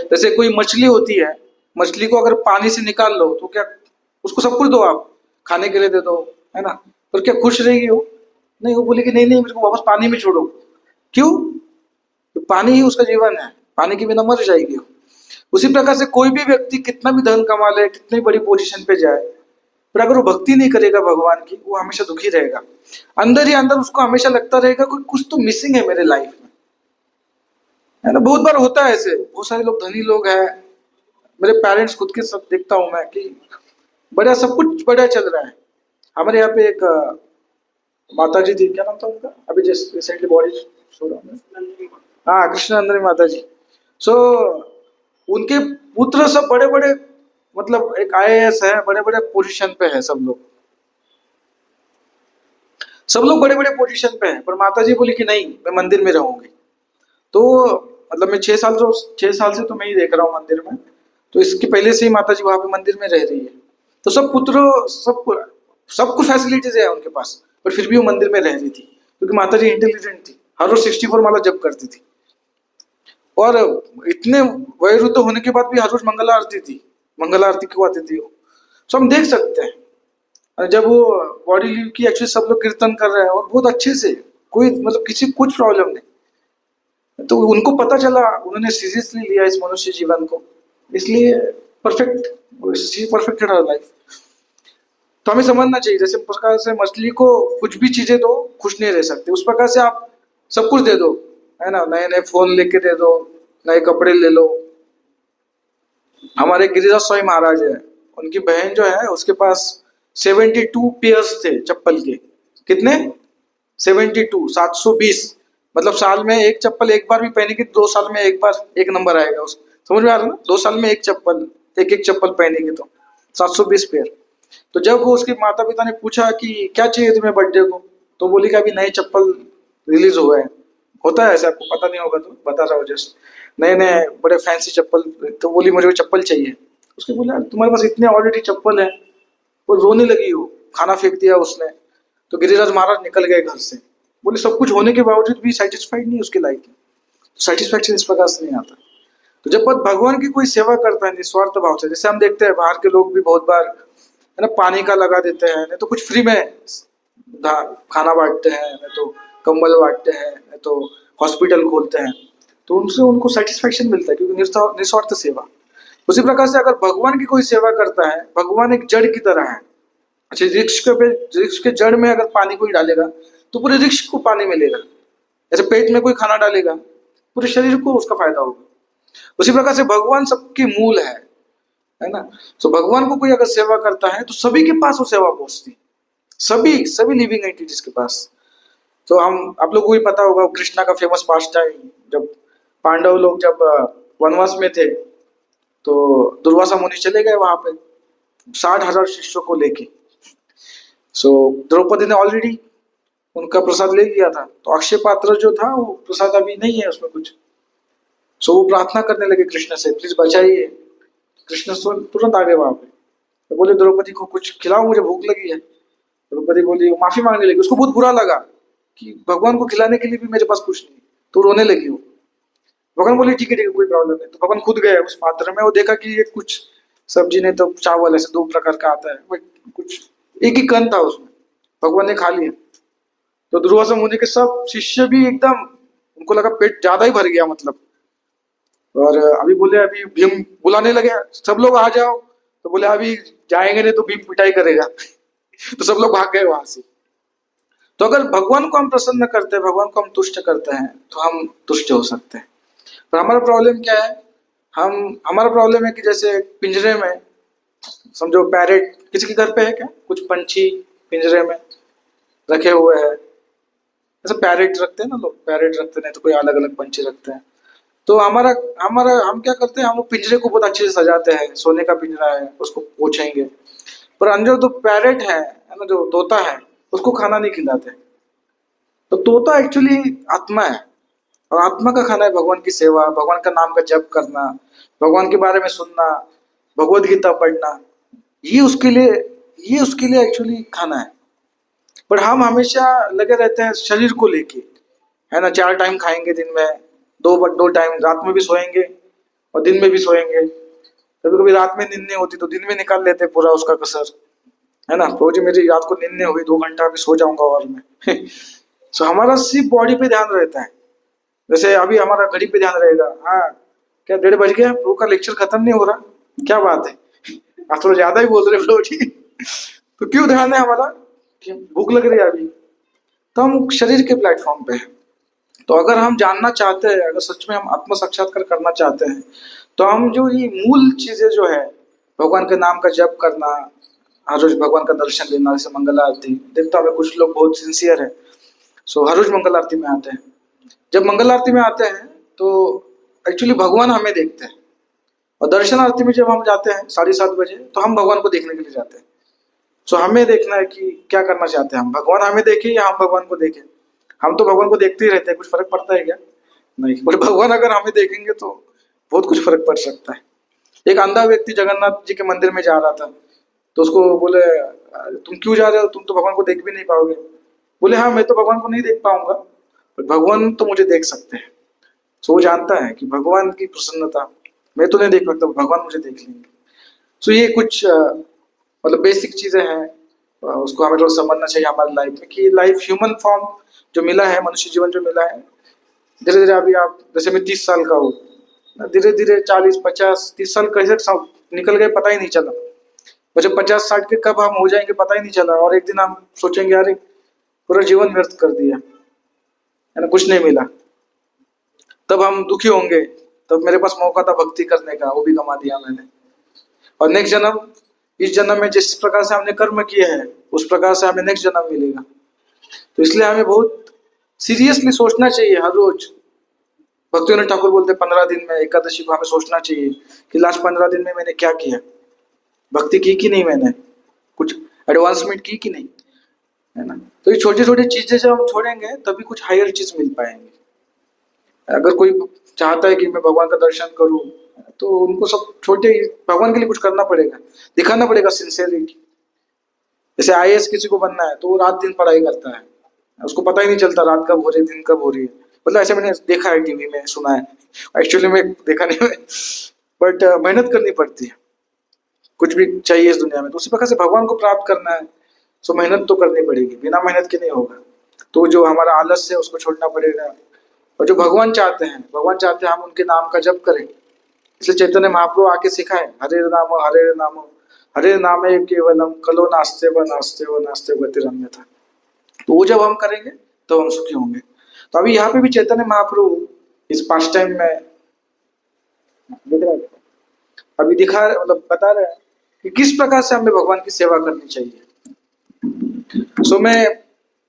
जैसे कोई मछली होती है, मछली को अगर पानी से निकाल लो तो क्या उसको सब कुछ दो, आप खाने के लिए दे दो, है ना, पर क्या खुश रहेगी वो? नहीं, वो बोलेगी नहीं नहीं मेरे को वापस पानी में छोड़ो। क्यों? तो पानी ही उसका जीवन है, पानी के बिना मर जाएगी वो। उसी प्रकार से कोई भी व्यक्ति कितना भी धन कमा ले, कितनी बड़ी पोजीशन पे जाए, पर अगर वो भक्ति नहीं करेगा भगवान की, वो हमेशा दुखी रहेगा। अंदर ही अंदर उसको हमेशा लगता रहेगा कोई कुछ तो मिसिंग है मेरे लाइफ में, है ना। बहुत बार होता है ऐसे, बहुत सारे लोग धनी लोग हैं, मेरे पेरेंट्स खुद के सब देखता हूँ मैं कि बढ़िया सब कुछ बढ़िया चल रहा है। हमारे यहाँ पे एक माता जी थी, क्या नाम था उनका, अभी जस्ट रिसेंटली बॉडी शो रहा, हाँ कृष्णानंदनी माता जी। सो उनके पुत्र सब बड़े बड़े, मतलब एक आईएएस है, बड़े बड़े पोजीशन पे है सब लोग बड़े बड़े पोजीशन पे हैं, पर माता जी बोली कि नहीं मैं मंदिर में रहूंगी। तो मतलब मैं 6 साल से तो मैं ही देख रहा हूँ मंदिर में, तो इसके पहले से ही माता जी वहां पे मंदिर में रह रही है। तो सब पुत्रों सब कुछ फैसिलिटीज है उनके पास, पर फिर भी वो मंदिर में रह रही थी, क्योंकि माता जी इंटेलिजेंट थी, हर रोज 64 माला जप करती थी, और इतने वयोवृद्ध होने के बाद भी हर रोज मंगल आरती क्यों आती थी वो। सो हम देख सकते हैं, और जब वो बॉडी लीव की, एक्चुअली सब लोग कीर्तन कर रहे हैं और बहुत अच्छे से, कोई मतलब किसी कुछ प्रॉब्लम नहीं। तो उनको पता चला, उन्होंने सीरियसली लिया इस मनुष्य जीवन को, इसलिए परफेक्ट परफेक्टेड हर लाइफ। तो हमें समझना चाहिए, जैसे प्रकार से मछली को कुछ भी चीजें दो, खुश नहीं रह सकती, उस प्रकार से आप सब कुछ दे दो, है ना, नए नए फोन लेके दे दो, नए कपड़े ले लो। हमारे गिरिराज स्वामी महाराज है, उनकी बहन जो है उसके पास 72 पेयर्स थे चप्पल के। कितने? 72, 720। मतलब साल में एक चप्पल एक बार भी पहनेगी तो 2 साल में एक बार एक नंबर आएगा उसको। समझ में आ रहा है ना? 2 साल में एक चप्पल, एक एक चप्पल पहनेगी तो 720 पेयर। तो जब वो उसके माता पिता ने पूछा कि क्या चाहिए तुम्हें बर्थडे को, तो बोली कि अभी नए चप्पल रिलीज हुए हैं। होता है ऐसा, आपको पता नहीं होगा तो बता रहा हूँ जस्ट। नए नए बड़े फैंसी चप्पल, तो बोली मुझे वो चप्पल चाहिए। उसके बोला तुम्हारे पास इतने ऑलरेडी चप्पल है। वो रोने लगी, वो खाना फेंक दिया उसने। तो गिरिराज महाराज निकल गए घर से। बोले सब कुछ होने के बावजूद भी सेटिस्फाइड नहीं उसकी लाइफ में। सेटिस्फेक्शन इस प्रकार से नहीं आता। तो जब भगवान की कोई सेवा करता है निस्वार्थ भाव से, जैसे हम देखते हैं बाहर के लोग भी बहुत बार, है ना, पानी का लगा देते हैं, नहीं तो कुछ फ्री में खाना बांटते हैं, नहीं तो कंबल बांटते हैं, नहीं तो हॉस्पिटल खोलते हैं। तो उनसे उनको सेटिस्फेक्शन मिलता है, क्योंकि निस्वार्थ सेवा। उसी प्रकार से अगर भगवान की कोई सेवा करता है, भगवान एक जड़ की तरह है। अच्छा, वृक्ष के जड़ में अगर पानी कोई डालेगा तो पूरे वृक्ष को पानी मिलेगा। ऐसे पेट में कोई खाना डालेगा, पूरे शरीर को उसका फायदा होगा। उसी प्रकार से भगवान सबके मूल है ना। तो भगवान को कोई अगर सेवा करता है तो सभी के पास वो सेवा पहुंचती है, सभी सभी लिविंग एंटिटीज के पास। तो हम आप लोगों को भी पता होगा कृष्णा का फेमस पास्ट टाइम, जब पांडव लोग जब वनवास में थे, तो दुर्वासा मुनि चले गए वहां पे 60,000 शिष्यों को लेके। सो द्रौपदी ने ऑलरेडी उनका प्रसाद ले लिया था, तो अक्षय पात्र जो था वो प्रसाद अभी नहीं है उसमें कुछ। सो वो प्रार्थना करने लगे कृष्ण से, प्लीज बचाइए। कृष्ण तुरंत आ गए वहां पे, तो बोले द्रौपदी को कुछ खिलाओ, मुझे भूख लगी है। द्रौपदी बोली, वो माफी मांगने लगी। उसको बहुत बुरा लगा कि भगवान को खिलाने के लिए भी मेरे पास कुछ नहीं, तो रोने लगी वो। भगवान बोले ठीक है कोई प्रॉब्लम नहीं। तो भगवान खुद गए उस पात्र में, वो देखा कि ये कुछ सब्जी नहीं तो चावल, ऐसे 2 प्रकार का आता है, बट कुछ एक ही कण था उसमें। भगवान ने खा लिया। तो दुर्वासा मुनि के सब शिष्य भी एकदम, उनको लगा पेट ज्यादा ही भर गया मतलब। और अभी बोले, अभी भीम बुलाने लगे सब लोग आ जाओ। तो बोले अभी जाएंगे नहीं तो भीम पिटाई करेगा। तो सब लोग भाग गए वहां से। तो अगर भगवान को हम प्रसन्न करते हैं, भगवान को हम तुष्ट करते हैं, तो हम तुष्ट हो सकते हैं। पर हमारा प्रॉब्लम क्या है, हमारा प्रॉब्लम है कि जैसे पिंजरे में, समझो पैरेट, किसी के घर पे है क्या कुछ पंछी पिंजरे में रखे हुए हैं? जैसे पैरेट रखते हैं ना लोग, पैरेट रखते नहीं तो कोई अलग अलग पंछी रखते हैं। तो हमारा हमारा हम क्या करते हैं, हम वो पिंजरे को बहुत अच्छे से सजाते हैं, सोने का पिंजरा है उसको पोछेंगे। पर अंदर जो पैरेट है ना, जो तोता है, उसको खाना नहीं खिलाते। तो तोता एक्चुअली आत्मा है, और आत्मा का खाना है भगवान की सेवा, भगवान का नाम का जप करना, भगवान के बारे में सुनना, भगवत गीता पढ़ना। ये उसके लिए एक्चुअली खाना है। पर हम हमेशा लगे रहते हैं शरीर को लेके, है ना। 4 टाइम खाएंगे दिन में, 2 टाइम रात में भी सोएंगे और दिन में भी सोएंगे। कभी कभी रात में नींद नहीं होती तो दिन में निकाल लेते हैं पूरा उसका कसर, है ना। तो जी मेरी रात को नींद नहीं हुई, 2 घंटा अभी सो जाऊंगा और मैं। सो हमारा सिर्फ बॉडी पे ध्यान रहता है। जैसे अभी हमारा घड़ी पे ध्यान रहेगा, हाँ क्या 1:30 बज गया, प्रभु का लेक्चर खत्म नहीं हो रहा, क्या बात है, आप थोड़ा ज्यादा ही बोल रहे हो जी। तो क्यों ध्यान है हमारा कि भूख लग रही है अभी, तो हम शरीर के प्लेटफॉर्म पे हैं। तो अगर हम जानना चाहते हैं, अगर सच में हम आत्म साक्षात्कार करना चाहते हैं, तो हम जो ये मूल चीजें जो है, भगवान के नाम का जप करना, हर रोज भगवान का दर्शन लेना, जैसे मंगल आरती देखता हूँ कुछ लोग बहुत सिंसियर है, सो हर रोज मंगल आरती में आते हैं। जब मंगल आरती में आते हैं तो एक्चुअली भगवान हमें देखते हैं, और दर्शन आरती में जब हम जाते हैं 7:30 बजे, तो हम भगवान को देखने के लिए जाते हैं। सो हमें देखना है कि क्या करना चाहते हैं हम, भगवान हमें देखे या हम भगवान को देखें। हम तो भगवान को देखते ही रहते हैं, कुछ फर्क पड़ता है क्या? नहीं। बोले भगवान अगर हमें देखेंगे तो बहुत कुछ फर्क पड़ सकता है। एक अंधा व्यक्ति जगन्नाथ जी के मंदिर में जा रहा था, तो उसको बोले तुम क्यों जा रहे हो, तुम तो भगवान को देख भी नहीं पाओगे। बोले हाँ मैं तो भगवान को नहीं देख पाऊंगा, पर भगवान तो मुझे देख सकते हैं। सो वो जानता है कि भगवान की प्रसन्नता मैं तो नहीं देख सकता, भगवान मुझे देख लेंगे। सो ये कुछ मतलब बेसिक चीजें हैं, उसको हमें थोड़ा समझना चाहिए हमारी लाइफ में, कि लाइफ ह्यूमन फॉर्म जो मिला है, मनुष्य जीवन जो मिला है, धीरे धीरे अभी आप जैसे मैं 30 साल का हूँ, धीरे धीरे 40, 50, 30 साल कैसे निकल गए पता ही नहीं चला। और जब 50-60 के कब हम हो जाएंगे पता ही नहीं चला, और एक दिन हम सोचेंगे अरे पूरा जीवन व्यर्थ कर दिया, है ना, कुछ नहीं मिला। तब हम दुखी होंगे, तब मेरे पास मौका था भक्ति करने का, वो भी गंवा दिया मैंने। और नेक्स्ट जन्म, इस जन्म में जिस प्रकार से हमने कर्म किए हैं उस प्रकार से हमें नेक्स्ट जन्म मिलेगा। तो इसलिए हमें बहुत सीरियसली सोचना चाहिए हर रोज। भक्तिविनोद ठाकुर बोलते 15 दिन में एकादशी को हमें सोचना चाहिए कि लास्ट 15 दिन में मैंने क्या किया, भक्ति की कि नहीं, मैंने कुछ एडवांसमेंट की कि नहीं, है ना। तो ये छोटी छोटी चीजें जब हम छोड़ेंगे तभी कुछ हायर चीज मिल पाएंगे। अगर कोई चाहता है कि मैं भगवान का दर्शन करूं, तो उनको सब छोटे, भगवान के लिए कुछ करना पड़ेगा, दिखाना पड़ेगा सिंसियरिटी। जैसे आईएएस किसी को बनना है तो वो रात दिन पढ़ाई करता है, उसको पता ही नहीं चलता रात कब हो रही है दिन कब हो रही है। मतलब ऐसे मैंने देखा है, टीवी में सुना है, एक्चुअली में देखा नहीं है, बट मेहनत करनी पड़ती है, कुछ भी चाहिए इस दुनिया में। तो उसी प्रकार से भगवान को प्राप्त करना है तो मेहनत तो करनी पड़ेगी, बिना मेहनत के नहीं होगा। तो जो हमारा आलस्य है उसको छोड़ना पड़ेगा, और जो भगवान चाहते हैं, भगवान चाहते हैं हम उनके नाम का जप करें। इसलिए चैतन्य महाप्रभु आके सिखाए, हरे नाम हरे नामे केवलम कलो नास्ते व नास्ते व नास्ते गतिरन्यथा। तो वो जब हम करेंगे तो हम सुखी होंगे। तो अभी यहाँ पे भी चैतन्य महाप्रभु इस पास्ट टाइम में दिख रहा है, अभी दिखा, मतलब बता रहे हैं कि किस प्रकार से हमें भगवान की सेवा करनी चाहिए। सो मैं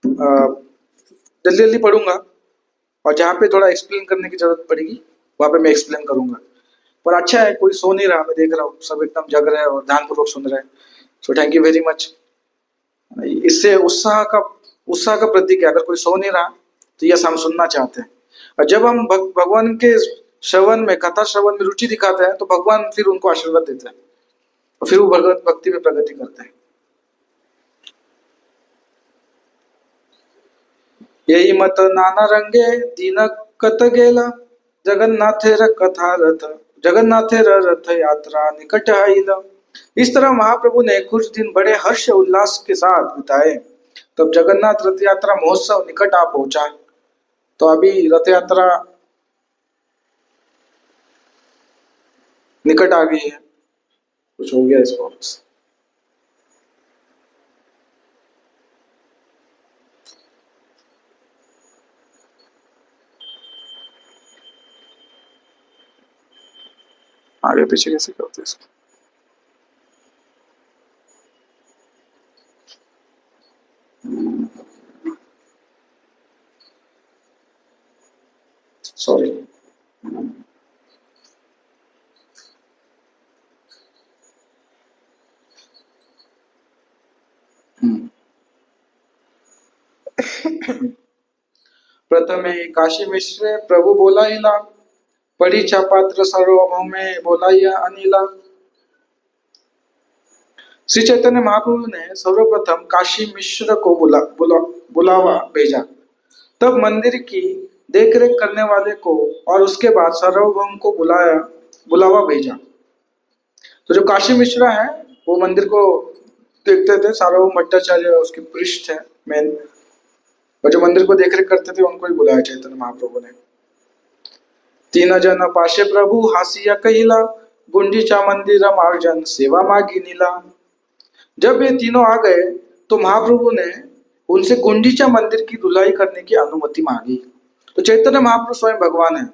जल्दी जल्दी पढ़ूंगा, और जहाँ पे थोड़ा एक्सप्लेन करने की जरूरत पड़ेगी वहां पे मैं एक्सप्लेन करूंगा। पर अच्छा है, कोई सो नहीं रहा, मैं देख रहा हूँ सब एकदम जग रहे हैं और ध्यानपूर्वक सुन रहे हैं। So thank you very much. इससे उत्साह का प्रतीक है। अगर कोई सो नहीं रहा तो यस हम सुनना चाहते हैं, और जब हम भगवान के श्रवण में, कथा श्रवण में रुचि दिखाते हैं तो भगवान फिर उनको आशीर्वाद देते हैं, और फिर वो भगवत भक्ति में प्रगति करते हैं। यही मत नाना रंगे दीन कत गेला, जगन्नाथेर कथा रथ, जगन्नाथेर रथ यात्रा निकट आइला। इस तरह महाप्रभु ने कुछ दिन बड़े हर्ष उल्लास के साथ बिताए। तब जगन्नाथ रथ यात्रा महोत्सव निकट आ पहुंचा। तो अभी रथ यात्रा निकट आ गई है, कुछ हो गया इसको। आगे पीछे कैसे करते इसको? सॉरी, प्रथमे काशी मिश्र प्रभु बोलाइला, परीक्षा पात्र सार्वभौमे बोलाइया अनिला। श्री चैतन्य महाप्रभु ने सर्वप्रथम काशी मिश्र को बुलावा भेजा। तब मंदिर की देखरेख करने वाले को और उसके बाद सार्वभौम को बुलावा भेजा। तो जो काशी मिश्रा है वो मंदिर को देखते थे, सार्वभौम भट्टाचार्य उसके पृष्ठ है मेन, और जो मंदिर को देखरेख करते थे उनको ही बुलाया चैतन्य महाप्रभु ने। तीन जन पाशे प्रभु हासिया कहिला, गुंडीचा मंदिर मार्जन सेवा मागी नीला। जब ये तीनों आ गए तो महाप्रभु ने उनसे गुंडीचा मंदिर की धुलाई करने की अनुमति मांगी। तो चैतन्य महाप्रभु स्वयं भगवान है,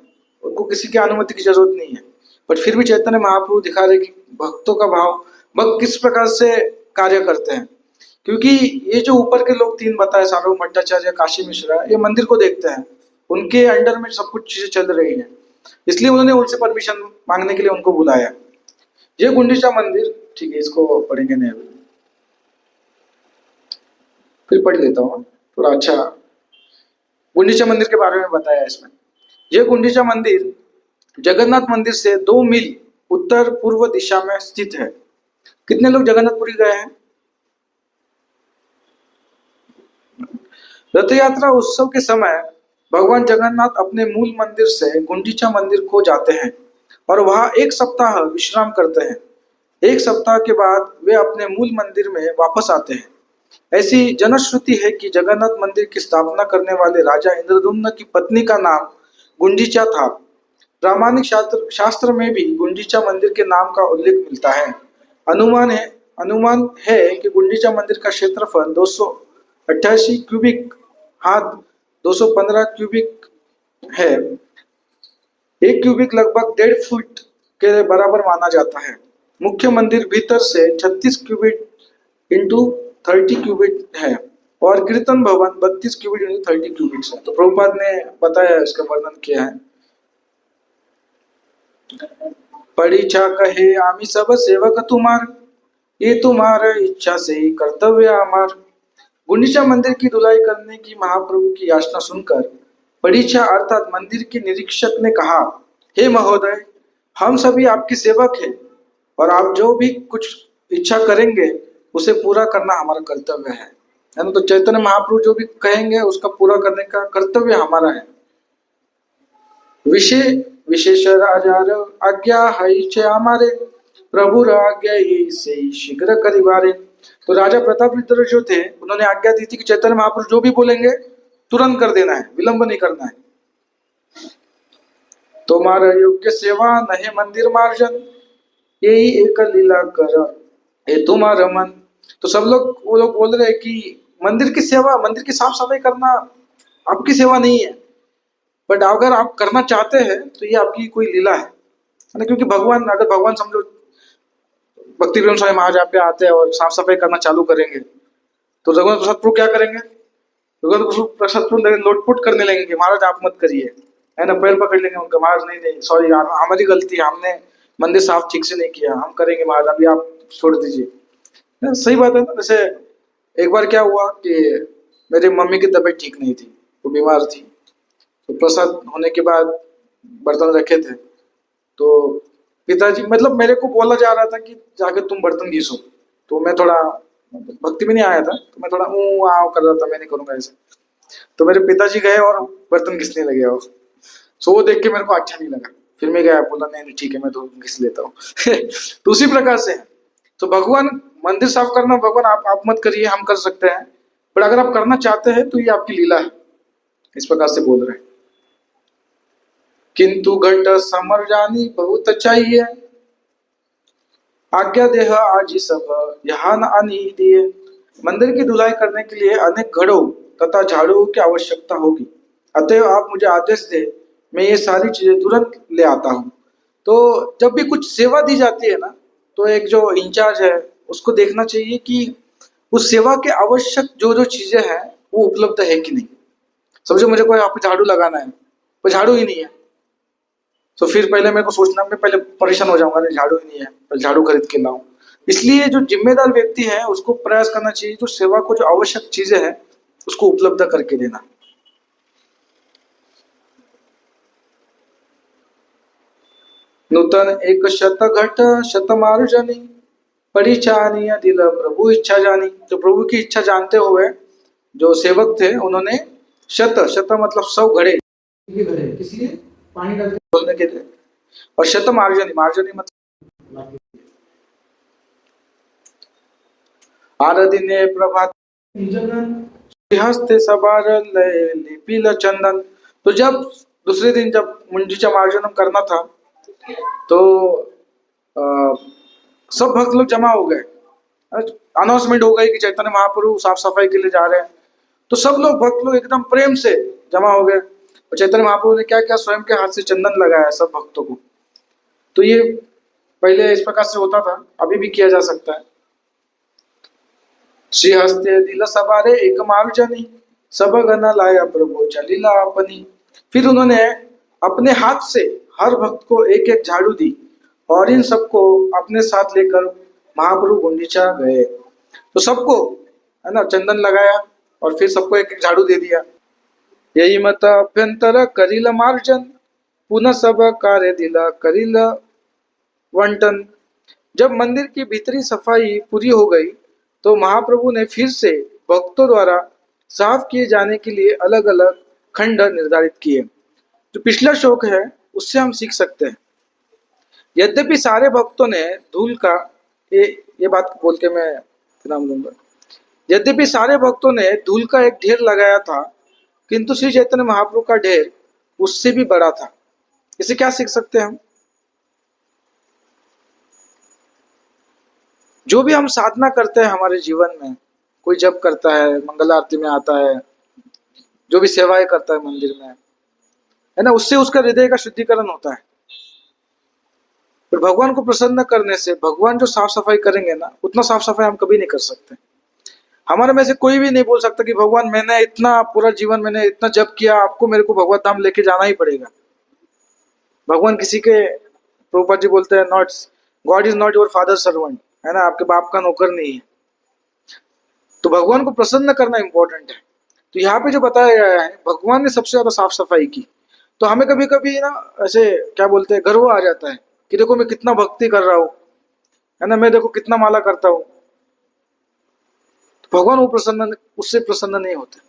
उनको किसी की अनुमति की जरूरत नहीं है, बट फिर भी चैतन्य महाप्रभु दिखा रहे कि भक्तों का भाव, भक्त किस प्रकार से कार्य करते हैं। क्योंकि ये जो ऊपर के लोग तीन बताए, सार्वभौम भट्टाचार्य, काशी मिश्रा, ये मंदिर को देखते हैं, उनके अंडर में सब कुछ चीजें चल रही हैं, इसलिए उन्होंने उनसे परमिशन मांगने के लिए उनको बुलाया। ये गुंडीचा मंदिर, ठीक है, इसको पढ़ेंगे नहीं अभी, फिर पढ़ लेता हूँ थोड़ा। अच्छा, गुंडीचा मंदिर के बारे में बताया इसमें। यह गुंडीचा मंदिर जगन्नाथ मंदिर से 2 मील उत्तर पूर्व दिशा में स्थित है। कितने लोग जगन्नाथपुरी गए हैं? रथ यात्रा उत्सव के समय भगवान जगन्नाथ अपने मूल मंदिर से गुंडीचा मंदिर को जाते हैं और वहां 1 सप्ताह विश्राम करते हैं। 1 सप्ताह के बाद वे अपने मूल मंदिर में वापस आते हैं। ऐसी जनश्रुति है कि जगन्नाथ मंदिर की स्थापना करने वाले राजा इंद्रद्युम्न की पत्नी का नाम गुंडीचा था। प्रामाणिक शास्त्र में भी गुंडीचा मंदिर के नाम का उल्लेख मिलता है। अनुमान है अनुमान है कि गुंडीचा मंदिर का क्षेत्रफल 288 क्यूबिक हाथ 215 क्यूबिक है। एक क्यूबिक लगभग 1.5 फुट के बराबर माना जाता है। मुख्य मंदिर भीतर से 36 क्यूबिक इंटू 30 क्यूबिक है और कीर्तन भवन 32 क्यूबिक इंटू 30 क्यूबिक है। तो प्रभुपाद ने बताया, इसका वर्णन किया है। परीक्षा कहे आमी सब सेवक तुम्हार, ये तुम्हारा इच्छा से ही कर्तव्य हमार। गुंडीचा मंदिर की धुलाई करने की महाप्रभु की याचना सुनकर परीक्षा अर्थात मंदिर के निरीक्षक ने कहा, हे महोदय, हम सभी आपके सेवक हैं और आप जो भी कुछ इच्छा करेंगे उसे पूरा करना हमारा कर्तव्य है ना। तो चैतन्य महाप्रभु जो भी कहेंगे उसका पूरा करने का कर्तव्य हमारा है। विशेष राजार आज्ञा है छे हमारे, प्रभु आज्ञा ही से शीघ्र करिवारे। तो राजा प्रताप रुद्र जो थे उन्होंने आज्ञा दी थी कि चैतन्य महाप्रभु जो भी बोलेंगे तुरंत कर देना है, विलंब नहीं करना है। तुम्हारा योग्य सेवा नहे मंदिर मार्जन, यही एक लीला कर ये तुम्हारा मन। तो सब लोग वो लोग बोल रहे हैं कि मंदिर की सेवा, मंदिर की साफ सफाई करना आपकी सेवा नहीं है, बट अगर आप करना चाहते हैं तो ये आपकी कोई लीला है ना। क्योंकि भगवान, अगर भगवान समझो भक्ति विनोद स्वामी महाराज पे आते हैं और साफ सफाई करना चालू करेंगे तो रघुनाथ प्रसाद प्रभु क्या करेंगे? रघुनाथ प्रसाद प्रभु लोटपुट करने लगेंगे, महाराज आप मत करिए, है ना, पैर पकड़ लेंगे उनका, महाराज नहीं नहीं सॉरी हमारी गलती है, हमने मंदिर साफ ठीक से नहीं किया, हम करेंगे महाराज, अभी आप छोड़ दीजिए। सही बात है ना। जैसे एक बार क्या हुआ कि मेरी मम्मी की तबीयत ठीक नहीं थी, वो बीमार थी, तो प्रसाद होने के बाद बर्तन रखे थे, तो पिताजी मतलब मेरे को बोला जा रहा था कि जाके तुम बर्तन घिसो, तो मैं थोड़ा भक्ति में नहीं आया था, तो मैं थोड़ा आओ कर रहा था, मैं नहीं करूंगा ऐसे। तो मेरे पिताजी गए और बर्तन घिसने लगे और सो वो देख के मेरे को अच्छा नहीं लगा, फिर मैं गया, बोला नहीं नहीं ठीक है मैं तो घिस लेता हूँ। तो उसी प्रकार से है। तो भगवान मंदिर साफ करना, भगवान आप मत करिए, हम कर सकते हैं, पर अगर आप करना चाहते हैं तो ये आपकी लीला है, इस प्रकार से बोल रहे हैं। किंतु घट समर जानी बहुत चाहिए, आज्ञा देह आज सब यहाँ न आनी दिए। मंदिर की धुलाई करने के लिए अनेक घड़ों तथा झाड़ू की आवश्यकता होगी, अतएव आप मुझे आदेश दे, मैं ये सारी चीजें तुरंत ले आता हूँ। तो जब भी कुछ सेवा दी जाती है ना, तो एक जो इंचार्ज है उसको देखना चाहिए कि उस सेवा के आवश्यक जो जो चीजें हैं वो उपलब्ध है कि नहीं। समझो मुझे कोई आपको झाड़ू लगाना है, पर झाड़ू ही नहीं है, तो फिर पहले मेरे को सोचना, मैं पहले परेशान हो जाऊंगा, नहीं झाड़ू ही नहीं है, पर झाड़ू खरीद के लाऊं। इसलिए जो जिम्मेदार व्यक्ति है उसको प्रयास करना चाहिए जो सेवा को जो आवश्यक चीजें हैं उसको उपलब्ध करके देना। नूतन एक शत घट शत मार्जनी, परिचानीय दिल प्रभु इच्छा जानी। तो प्रभु की इच्छा जानते हुए जो सेवक थे उन्होंने शत मतलब 100 घड़े किस लिए? पानी डाल के बोलने के लिए, और शत मार्जनी मतलब आरदिने प्रभात हस्ते सवार लिपिल चंदन। तो जब दूसरे दिन जब मुंजीचा मार्जनम करना था तो सब भक्त लोग जमा हो गए, अनाउंसमेंट हो गई कि चैतन्य महाप्रभु साफ सफाई के लिए जा रहे हैं। तो सब लोग भक्त लोग एकदम प्रेम से जमा हो गए और चैतन्य महाप्रभु ने क्या क्या स्वयं के हाथ से चंदन लगाया सब भक्तों को। तो ये पहले इस प्रकार से होता था, अभी भी किया जा सकता है। श्री हस्ते दिल सवारे एक मार्जनी, सब गना लाया प्रभु चलीला अपनी। फिर उन्होंने अपने हाथ से हर भक्त को एक एक झाड़ू दी और इन सबको अपने साथ लेकर महाप्रभु गुंडीचा गए। तो सबको है ना चंदन लगाया और फिर सबको एक एक झाड़ू दे दिया। यही मत अभ्यंतर करिल मार्जन, पुनः सब कार्य दिला करिल वंटन। जब मंदिर की भीतरी सफाई पूरी हो गई तो महाप्रभु ने फिर से भक्तों द्वारा साफ किए जाने के लिए अलग अलग खंड निर्धारित किए। जो पिछला श्लोक है उससे हम सीख सकते हैं। यद्यपि सारे भक्तों ने धूल का ये बात बोल के मैं नाम लूंगा, यद्यपि सारे भक्तों ने धूल का एक ढेर लगाया था, किंतु श्री चैतन्य महाप्रभु का ढेर उससे भी बड़ा था। इसे क्या सीख सकते हैं हम? जो भी हम साधना करते हैं हमारे जीवन में, कोई जप करता है, मंगल आरती में आता है, जो भी सेवाएं करता है मंदिर में, है ना, उससे उसका हृदय का शुद्धिकरण होता है। फिर भगवान को प्रसन्न करने से भगवान जो साफ सफाई करेंगे ना, उतना साफ सफाई हम कभी नहीं कर सकते। हमारे में से कोई भी नहीं बोल सकता कि भगवान मैंने इतना पूरा जीवन मैंने इतना जप किया, आपको मेरे को भगवत धाम लेके जाना ही पड़ेगा। भगवान किसी के, प्रभुपाद जी बोलते हैं, not God is not your father servant, है ना, आपके बाप का नौकर नहीं है। तो भगवान को प्रसन्न करना इंपॉर्टेंट है। तो यहाँ पे जो बताया गया है, भगवान ने सबसे ज्यादा साफ सफाई की। तो हमें कभी कभी ना ऐसे क्या बोलते हैं, गर्व आ जाता है कि देखो मैं कितना भक्ति कर रहा हूँ, है ना, मैं देखो कितना माला करता हूँ। तो भगवान वो प्रसन्न, उससे प्रसन्न नहीं होते,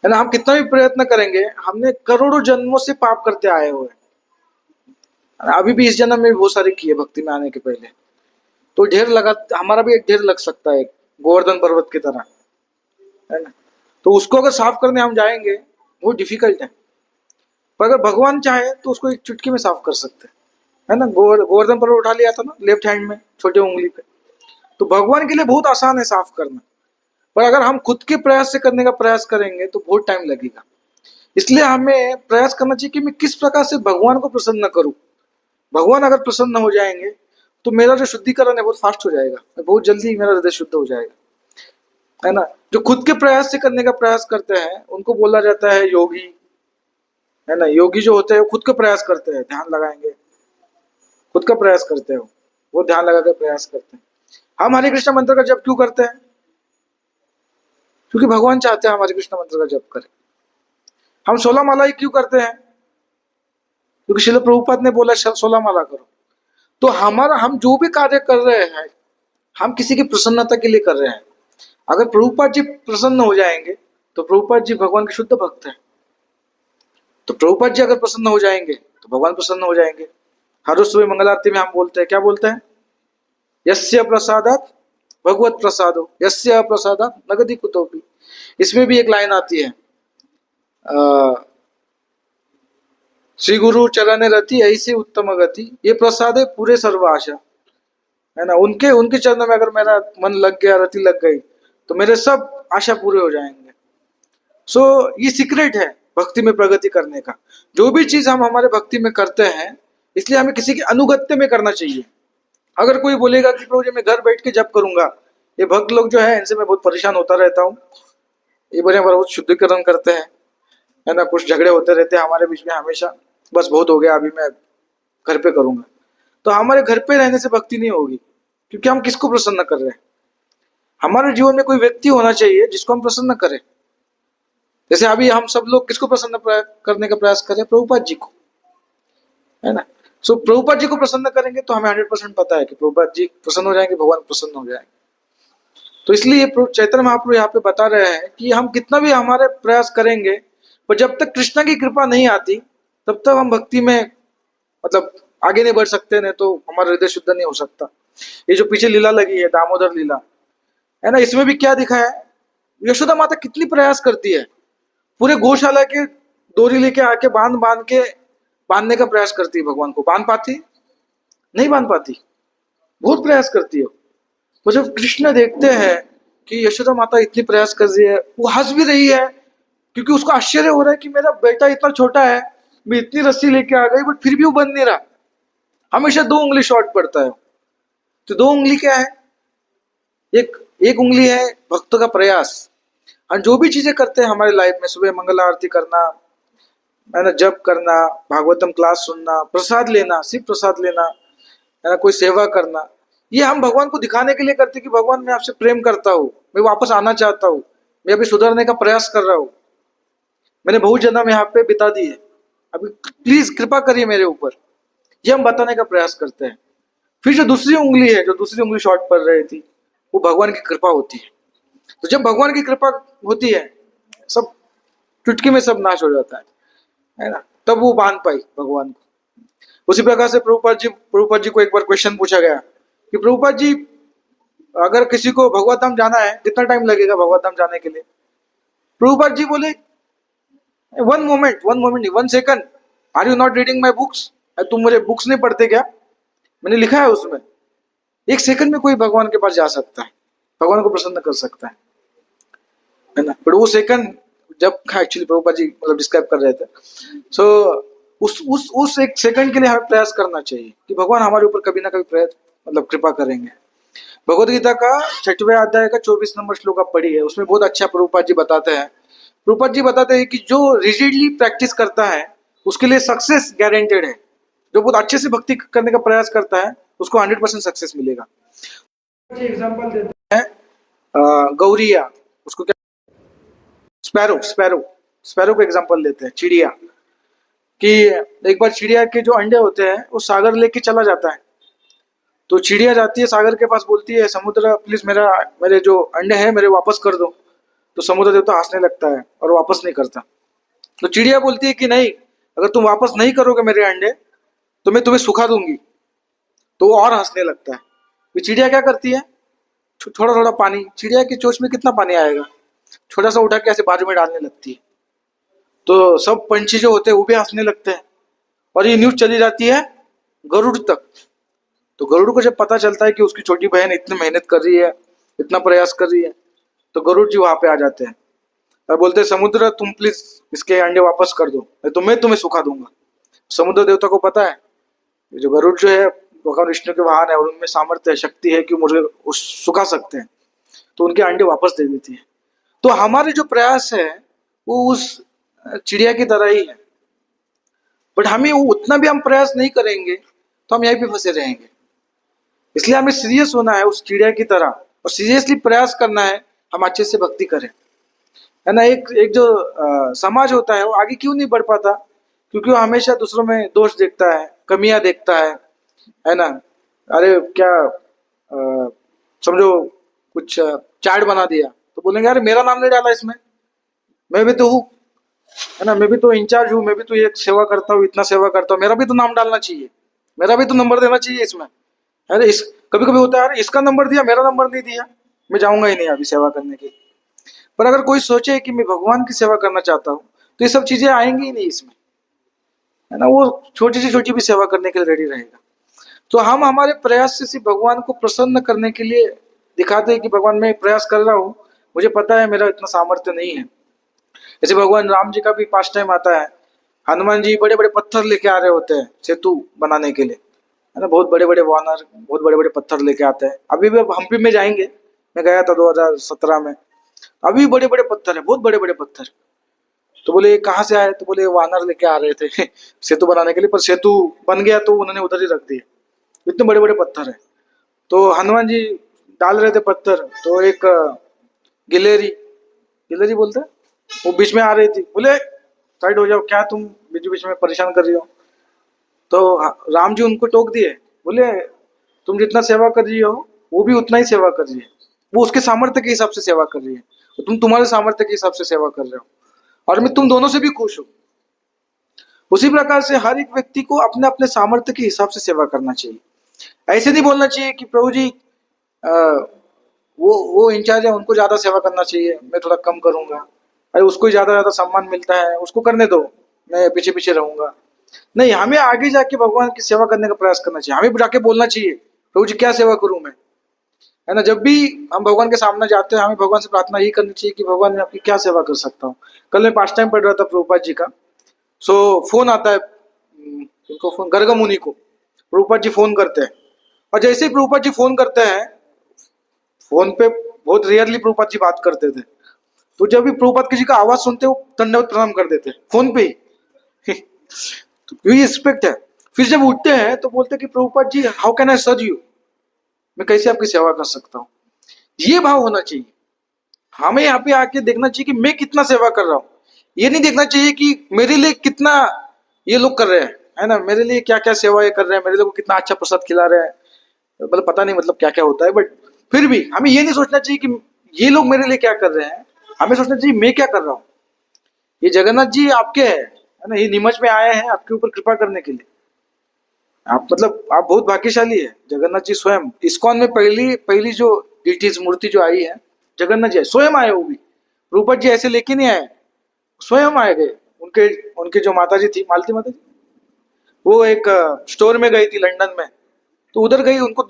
है ना। हम कितना भी प्रयत्न करेंगे, हमने करोड़ों जन्मों से पाप करते आए हुए हैं, अभी भी इस जन्म में भी बहुत सारे किए भक्ति में आने के पहले। तो ढेर लगा, हमारा भी एक ढेर लग सकता है गोवर्धन पर्वत की तरह, है ना। तो उसको अगर साफ करने हम जाएंगे, बहुत डिफिकल्ट है। पर अगर भगवान चाहे तो उसको एक चुटकी में साफ कर सकते हैं, है ना। गोवर्धन पर्वत उठा लिया था ना लेफ्ट हैंड में, छोटे उंगली पे। तो भगवान के लिए बहुत आसान है साफ करना। पर अगर हम खुद के प्रयास से करने का प्रयास करेंगे तो बहुत टाइम लगेगा। इसलिए हमें प्रयास करना चाहिए कि मैं किस प्रकार से भगवान को प्रसन्न करूं। भगवान अगर प्रसन्न हो जाएंगे तो मेरा जो शुद्धिकरण है बहुत फास्ट हो जाएगा, बहुत जल्दी मेरा हृदय शुद्ध हो जाएगा, है ना। जो खुद के प्रयास से करने का प्रयास करते हैं उनको बोला जाता है योगी, है ना। योगी जो होते हैं वो खुद का प्रयास करते हैं, ध्यान लगाएंगे, खुद का प्रयास करते हैं, वो ध्यान लगा कर प्रयास करते हैं। हम हरे कृष्ण मंत्र का जप क्यों करते हैं? क्योंकि भगवान चाहते हैं हम हरे कृष्ण मंत्र का जप करें। हम 16 माला क्यों करते हैं? क्योंकि श्रील प्रभुपाद ने बोला 16 माला करो। तो हमारा, हम जो भी कार्य कर रहे हैं हम किसी की प्रसन्नता के लिए कर रहे हैं। अगर प्रभुपाद जी प्रसन्न हो जाएंगे तो प्रभुपाद जी भगवान के शुद्ध भक्त हैं। तो प्रभुपाद जी अगर प्रसन्न हो जाएंगे तो भगवान प्रसन्न हो जाएंगे। हर रोज सुबह मंगल आरती में हम बोलते हैं, क्या बोलते हैं? यस्य प्रसादात भगवत प्रसादो, यस्य प्रसादात नगदी कुतोपि। इसमें भी एक लाइन आती है, श्री गुरु चरण रति ऐसी उत्तम गति, ये प्रसाद है पूरे सर्व आशा, है ना। उनके उनके चरणों में अगर मेरा मन लग गया, रति लग गई, तो मेरे सब आशा पूरे हो जाएंगे। सो ये सीक्रेट है भक्ति में प्रगति करने का। जो भी चीज हम हमारे भक्ति में करते हैं, इसलिए हमें किसी के अनुगत्य में करना चाहिए। अगर कोई बोलेगा कि प्रभु जी मैं घर बैठ के जप करूंगा, ये भक्त लोग जो है इनसे मैं बहुत परेशान होता रहता हूँ, ये बड़े बहुत शुद्धिकरण करते हैं, है ना, कुछ झगड़े होते रहते हैं हमारे बीच में हमेशा, बस बहुत हो गया अभी मैं घर पे करूंगा। तो हमारे घर पे रहने से भक्ति नहीं होगी, क्योंकि हम किसको प्रसन्न कर रहे हैं। हमारे जीवन में कोई व्यक्ति होना चाहिए जिसको हम प्रसन्न करें। जैसे अभी हम सब लोग किसको प्रसन्न करने का प्रयास करें? प्रभुपाद जी को, है ना। सो प्रभुपाद जी को प्रसन्न करेंगे तो हमें 100% पता है कि प्रभुपाद जी प्रसन्न हो जाएंगे, भगवान प्रसन्न हो जाएंगे। तो इसलिए चैतन्य महाप्रभु यहाँ पे बता रहे हैं कि हम कितना भी हमारे प्रयास करेंगे, पर जब तक कृष्ण की कृपा नहीं आती तब तक हम भक्ति में मतलब आगे नहीं बढ़ सकते, नहीं तो हमारा हृदय शुद्ध नहीं हो सकता। ये जो पीछे लीला लगी है, दामोदर लीला, है ना, इसमें भी क्या दिखा है? यशोदा माता कितनी प्रयास करती है, पूरे गौशाला के डोरी लेके आके बांध बांध के बांधने का प्रयास करती है भगवान को। बांध पाती? नहीं बांध पाती, बहुत प्रयास करती है। वो जब कृष्ण देखते हैं कि यशोदा माता इतनी प्रयास कर रही है, वो हंस भी रही है, क्योंकि उसको आश्चर्य हो रहा है कि मेरा बेटा इतना छोटा है, मैं इतनी रस्सी लेके आ गई बट फिर भी वो बंद नहीं रहा, हमेशा 2 उंगली शॉर्ट पड़ता है। तो 2 उंगली क्या है? एक एक उंगली है भक्त का प्रयास। और जो भी चीजें करते हैं हमारे लाइफ में, सुबह मंगल आरती करना, है ना, जप करना, भागवतम क्लास सुनना, प्रसाद लेना, सिर्फ प्रसाद लेना, है ना, कोई सेवा करना, ये हम भगवान को दिखाने के लिए करते कि भगवान मैं आपसे प्रेम करता हूँ, मैं वापस आना चाहता हूँ, मैं अभी सुधरने का प्रयास कर रहा हूँ, मैंने बहुत जन्म यहाँ पे बिता दी है, अभी प्लीज कृपा करिए मेरे ऊपर, ये हम बताने का प्रयास करते हैं। फिर जो दूसरी उंगली है, जो दूसरी उंगली शॉर्ट पड़ रही थी, वो भगवान की कृपा होती है। तो जब भगवान की कृपा होती है, सब चुटकी में सब नाश हो जाता है ना, तब वो बांध पाई भगवान को। उसी प्रकार से प्रभुपाद जी को एक बार क्वेश्चन पूछा गया कि प्रभुपाद जी अगर किसी को भगवत धाम जाना है, कितना टाइम लगेगा भगवत धाम जाने के लिए? प्रभुपाद जी बोले, 1 second, are you not reading my books? तुम मेरे बुक्स नहीं पढ़ते क्या? मैंने लिखा है उसमें, एक सेकंड में कोई भगवान के पास जा सकता है, भगवान को प्रसन्न कर सकता है ना। पर वो सेकंड जब एक्चुअली प्रभुपाद जी मतलब डिस्क्राइब कर रहे थे, सो उस एक सेकंड के लिए हमें प्रयास करना चाहिए कि भगवान हमारे ऊपर कभी ना कभी प्रयत्न मतलब कृपा करेंगे। भगवद गीता का 6वें अध्याय का 24 नंबर श्लोक आप पढ़िए, उसमें बहुत अच्छा प्रभुपाद जी बताते हैं। प्रभुपाद जी बताते हैं कि जो रिजिडली प्रैक्टिस करता है उसके लिए सक्सेस गारंटेड है। जो बहुत अच्छे से भक्ति करने का प्रयास करता है उसको 100% सक्सेस मिलेगा। एग्जांपल देते हैं गौरिया, उसको क्या, स्पैरो स्पैरो स्पैरो को एग्जांपल लेते हैं, चिड़िया कि एक बार चिड़िया के जो अंडे होते हैं वो सागर लेके चला जाता है। तो चिड़िया जाती है सागर के पास, बोलती है समुद्र प्लीज मेरे जो अंडे हैं मेरे वापस कर दो। तो समुद्र देवता हंसने लगता है और वापस नहीं करता। तो चिड़िया बोलती है कि नहीं, अगर तुम वापस नहीं करोगे मेरे अंडे तो मैं तुम्हें सुखा दूंगी। तो वो और हंसने लगता है। तो चिड़िया क्या करती है, थोड़ा थोड़ा पानी, चिड़िया की चोंच में कितना पानी आएगा, छोटा सा उठा के ऐसे बाजू में डालने लगती है। तो सब पंछी जो होते हैं वो भी हंसने लगते हैं और ये न्यूज चली जाती है गरुड़ तक। तो गरुड़ को जब पता चलता है कि उसकी छोटी बहन इतनी मेहनत कर रही है, इतना प्रयास कर रही है, तो गरुड़ जी वहां पे आ जाते हैं और बोलते हैं समुद्र तुम प्लीज इसके अंडे वापस कर दो, नहीं तो मैं तुम्हें सुखा दूंगा। समुद्र देवता को पता है जो गरुड़ जो है भगवान विष्णु के वाहन है और उनमें सामर्थ्य है, शक्ति है कि मुझे सुखा सकते हैं, तो उनके अंडे वापस दे देती है। तो हमारे जो प्रयास है वो उस चिड़िया की तरह ही है, बट हमें उतना भी हम प्रयास नहीं करेंगे तो हम यहीं पे फंसे रहेंगे। इसलिए हमें सीरियस होना है उस चिड़िया की तरह और सीरियसली प्रयास करना है हम अच्छे से भक्ति करें, है ना। एक जो समाज होता है वो आगे क्यों नहीं बढ़ पाता, क्योंकि वो हमेशा दूसरों में दोष देखता है, कमियां देखता है ना। अरे क्या समझो कुछ चाट बना दिया तो बोलेंगे अरे मेरा नाम नहीं डाला इसमें, मैं भी तो हूँ, है ना, मैं भी तो इंचार्ज हूँ, मैं भी तो ये सेवा करता हूँ, इतना सेवा करता हूँ, मेरा भी तो नाम डालना चाहिए, मेरा भी तो नंबर देना चाहिए इसमें। अरे इस कभी कभी होता है अरे इसका नंबर दिया मेरा नंबर नहीं दिया, मैं जाऊंगा ही नहीं अभी सेवा करने के। पर अगर कोई सोचे कि मैं भगवान की सेवा करना चाहता हूँ तो ये सब चीजें आएंगी ही नहीं इसमें, है ना। वो छोटी से छोटी भी सेवा करने के लिए रेडी रहेगा। तो हम हमारे प्रयास से सिर्फ भगवान को प्रसन्न करने के लिए दिखाते हैं कि भगवान मैं प्रयास कर रहा हूँ, मुझे पता है मेरा इतना सामर्थ्य नहीं है। जैसे भगवान राम जी का भी पास टाइम आता है, हनुमान जी बड़े बड़े पत्थर लेके आ रहे होते हैं सेतु बनाने के लिए, है ना, बहुत बड़े बड़े वानर बहुत बड़े बड़े पत्थर लेके आते हैं। अभी भी हम्पी में जाएंगे, मैं गया था 2017 में, अभी बड़े बड़े पत्थर है, बहुत बड़े बड़े पत्थर। तो बोले कहाँ से आए, तो बोले वानर लेके आ रहे थे सेतु बनाने के लिए, पर सेतु बन गया तो उन्होंने उधर ही रख दिया, इतने बड़े बड़े पत्थर है। तो हनुमान जी डाल रहे थे पत्थर, तो एक गिलेरी गिलेरी बोलते हैं, वो बीच में आ रही थी, बोले साइड हो जाओ, क्या तुम बीच बीच में परेशान कर रही हो। तो राम जी उनको टोक दिए, बोले तुम जितना सेवा कर रही हो वो भी उतना ही सेवा कर रही है, वो उसके सामर्थ्य के हिसाब से सेवा कर रही है, तो तुम तुम्हारे सामर्थ्य के हिसाब से सेवा कर रहे हो, और मैं तुम दोनों से भी खुश हूं। उसी प्रकार से हर एक व्यक्ति को अपने अपने सामर्थ्य के हिसाब से सेवा करना चाहिए। ऐसे नहीं बोलना चाहिए कि प्रभु जी आ, वो इंचार्ज है उनको ज्यादा सेवा करना चाहिए, मैं थोड़ा कम करूंगा, अरे उसको ही ज्यादा सम्मान मिलता है उसको करने दो, मैं पीछे पीछे रहूंगा। नहीं, हमें आगे जाके भगवान की सेवा करने का प्रयास करना चाहिए। हमें जाके बोलना चाहिए प्रभु जी क्या सेवा करूं मैं, है ना। जब भी हम भगवान के सामने जाते हैं हमें भगवान से प्रार्थना यही करनी चाहिए कि भगवान मैं आपकी क्या सेवा कर सकता हूँ। कल मैं पास टाइम पढ़ रहा था प्रभुपाद जी का, सो फोन आता है, उनको फोन गर्ग मुनि को प्रभुपाद जी फोन करते हैं, और जैसे ही प्रभुपाद जी फोन करते हैं, फोन पे बहुत रेयरली प्रभुपाद जी बात करते थे, तो जब भी प्रभुपाद जी का आवाज सुनते वो दंडवत प्रणाम कर देते फोन पे ही तो ये रिस्पेक्ट है। फिर जब उठते हैं तो बोलते कि Prabhupada ji how can I serve you, मैं कैसे आपकी सेवा कर सकता हूँ। ये भाव होना चाहिए। हमें यहाँ पे आके देखना चाहिए कि मैं कितना सेवा कर रहा हूँ, ये नहीं देखना चाहिए कि मेरे लिए कितना ये लोग कर रहे हैं, है ना, मेरे लिए क्या क्या सेवा ये कर रहे हैं, मेरे लोग को कितना अच्छा प्रसाद खिला रहे हैं, मतलब पता नहीं मतलब क्या क्या होता है, बट फिर भी हमें ये नहीं सोचना चाहिए कि ये लोग मेरे लिए क्या कर रहे हैं, हमें सोचना चाहिए मैं क्या कर रहा हूँ। ये जगन्नाथ जी आपके है ना, ये नीमच में आए हैं आपके ऊपर कृपा करने के लिए। आप मतलब आप बहुत भाग्यशाली है। जगन्नाथ जी स्वयं इस्कॉन में पहली पहली जो डिटीज मूर्ति जो आई है जगन्नाथ जी स्वयं आए, वो भी रूपट जी ऐसे लेके नहीं आए, स्वयं आए गए। उनके उनके जो माता जी थी, मालती माता जी, वो एक स्टोर में गई थी लंदन में, तो उधर गई, उनको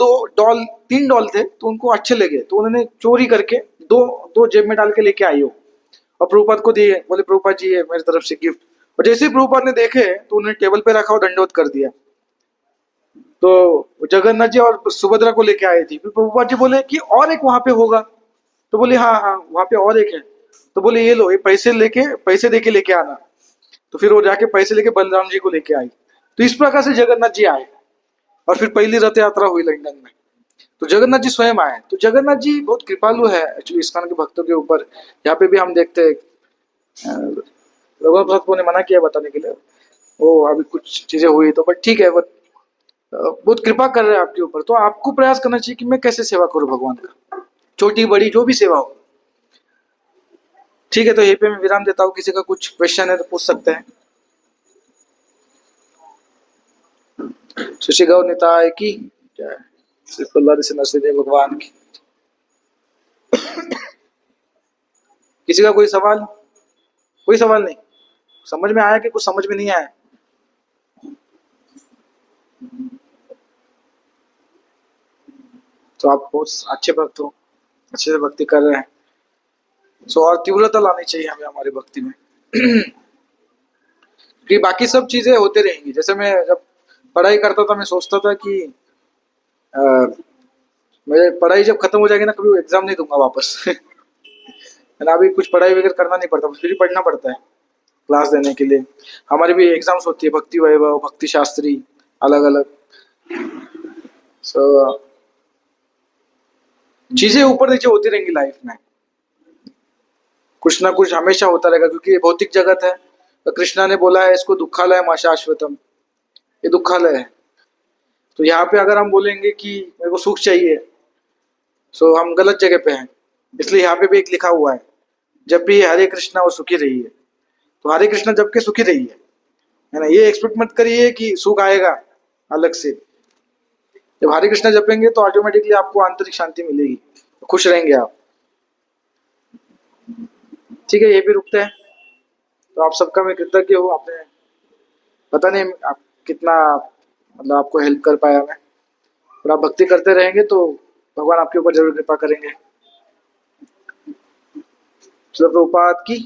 3 डॉल थे तो उनको अच्छे लगे, तो उन्होंने चोरी करके दो दो जेब में डाल के लेके आई हो और प्रभुपाद को दिए, बोले प्रभुपाद जी ये मेरी तरफ से गिफ्ट। और जैसे ही प्रभुपाद ने देखे तो उन्होंने टेबल पे रखा और दंडवत कर दिया। तो जगन्नाथ जी और सुभद्रा को लेके आए थी, फिर प्रभुपाद जी बोले कि और एक वहां पे होगा, तो बोले हाँ हाँ वहां पे और एक है। तो बोले ये लो, ये पैसे दे के लेके आना। तो फिर वो जाके पैसे लेके बलराम जी को लेके आई। तो इस प्रकार से जगन्नाथ जी आए और फिर पहली रथ यात्रा हुई लंदन में। तो जगन्नाथ जी स्वयं आए। तो जगन्नाथ जी बहुत कृपालु है एक्चुअली इस्कॉन के भक्तों के ऊपर। यहाँ पे भी हम देखते हैं, रघुनाथ भक्त ने मना किया बताने के लिए, वो अभी कुछ चीजें हुई तो, बट ठीक है, वो बहुत कृपा कर रहे हैं आपके ऊपर। तो आपको प्रयास करना चाहिए कि मैं कैसे सेवा करूं भगवान का, छोटी बड़ी जो भी सेवा हो। ठीक है, तो यहीं पे मैं विराम देता हूँ। किसी का कुछ क्वेश्चन है तो पूछ सकते हैं। शशि गौर निताय की जय, श्री प्रहलाद से नरसिंह भगवान की। किसी का कोई सवाल? कोई सवाल नहीं? समझ में आया कि कुछ समझ में नहीं आया? तो आप बहुत अच्छे भक्त हो, अच्छे से भक्ति कर रहे हैं। सो और तीव्रता लानी चाहिए हमें हमारी भक्ति में। कि बाकी सब चीजें होते रहेंगी। जैसे मैं जब पढ़ाई करता था, मैं सोचता था कि अ, मेरी पढ़ाई जब खत्म हो जाएगी ना, कभी एग्जाम नहीं दूंगा वापस। है ना, अभी कुछ पढ़ाई वगैरह करना नहीं पड़ता, फिर ही पढ़ना पड़ता है क्लास देने के लिए। हमारी भी एग्जाम्स होती है, भक्ति वैभव, भक्ति शास्त्री, अलग अलग। सो चीजें ऊपर नीचे होती रहेंगी लाइफ में, कुछ ना कुछ हमेशा होता रहेगा, क्योंकि ये भौतिक जगत है। तो कृष्णा ने बोला है इसको दुखालय मा शाश्वतम, ये दुखालय है। तो यहाँ पे अगर हम बोलेंगे कि मेरे को सुख चाहिए, सो हम गलत जगह पे हैं। इसलिए यहाँ पे भी एक लिखा हुआ है, जब भी हरे कृष्णा वो सुखी रही है। तो हरे कृष्णा जब के सुखी रही है ना। ये एक्सपेक्ट मत करिए कि सुख आएगा अलग से। जब हरे कृष्णा जपेंगे तो ऑटोमेटिकली आपको आंतरिक शांति मिलेगी, खुश रहेंगे आप। ठीक है, ये भी रुकते हैं। तो आप सबका मैं कृतज्ञ हूँ। आपने पता नहीं आप कितना, मतलब आपको हेल्प कर पाया मैं। और आप भक्ति करते रहेंगे तो भगवान आपके ऊपर जरूर कृपा करेंगे। प्रभुपाद की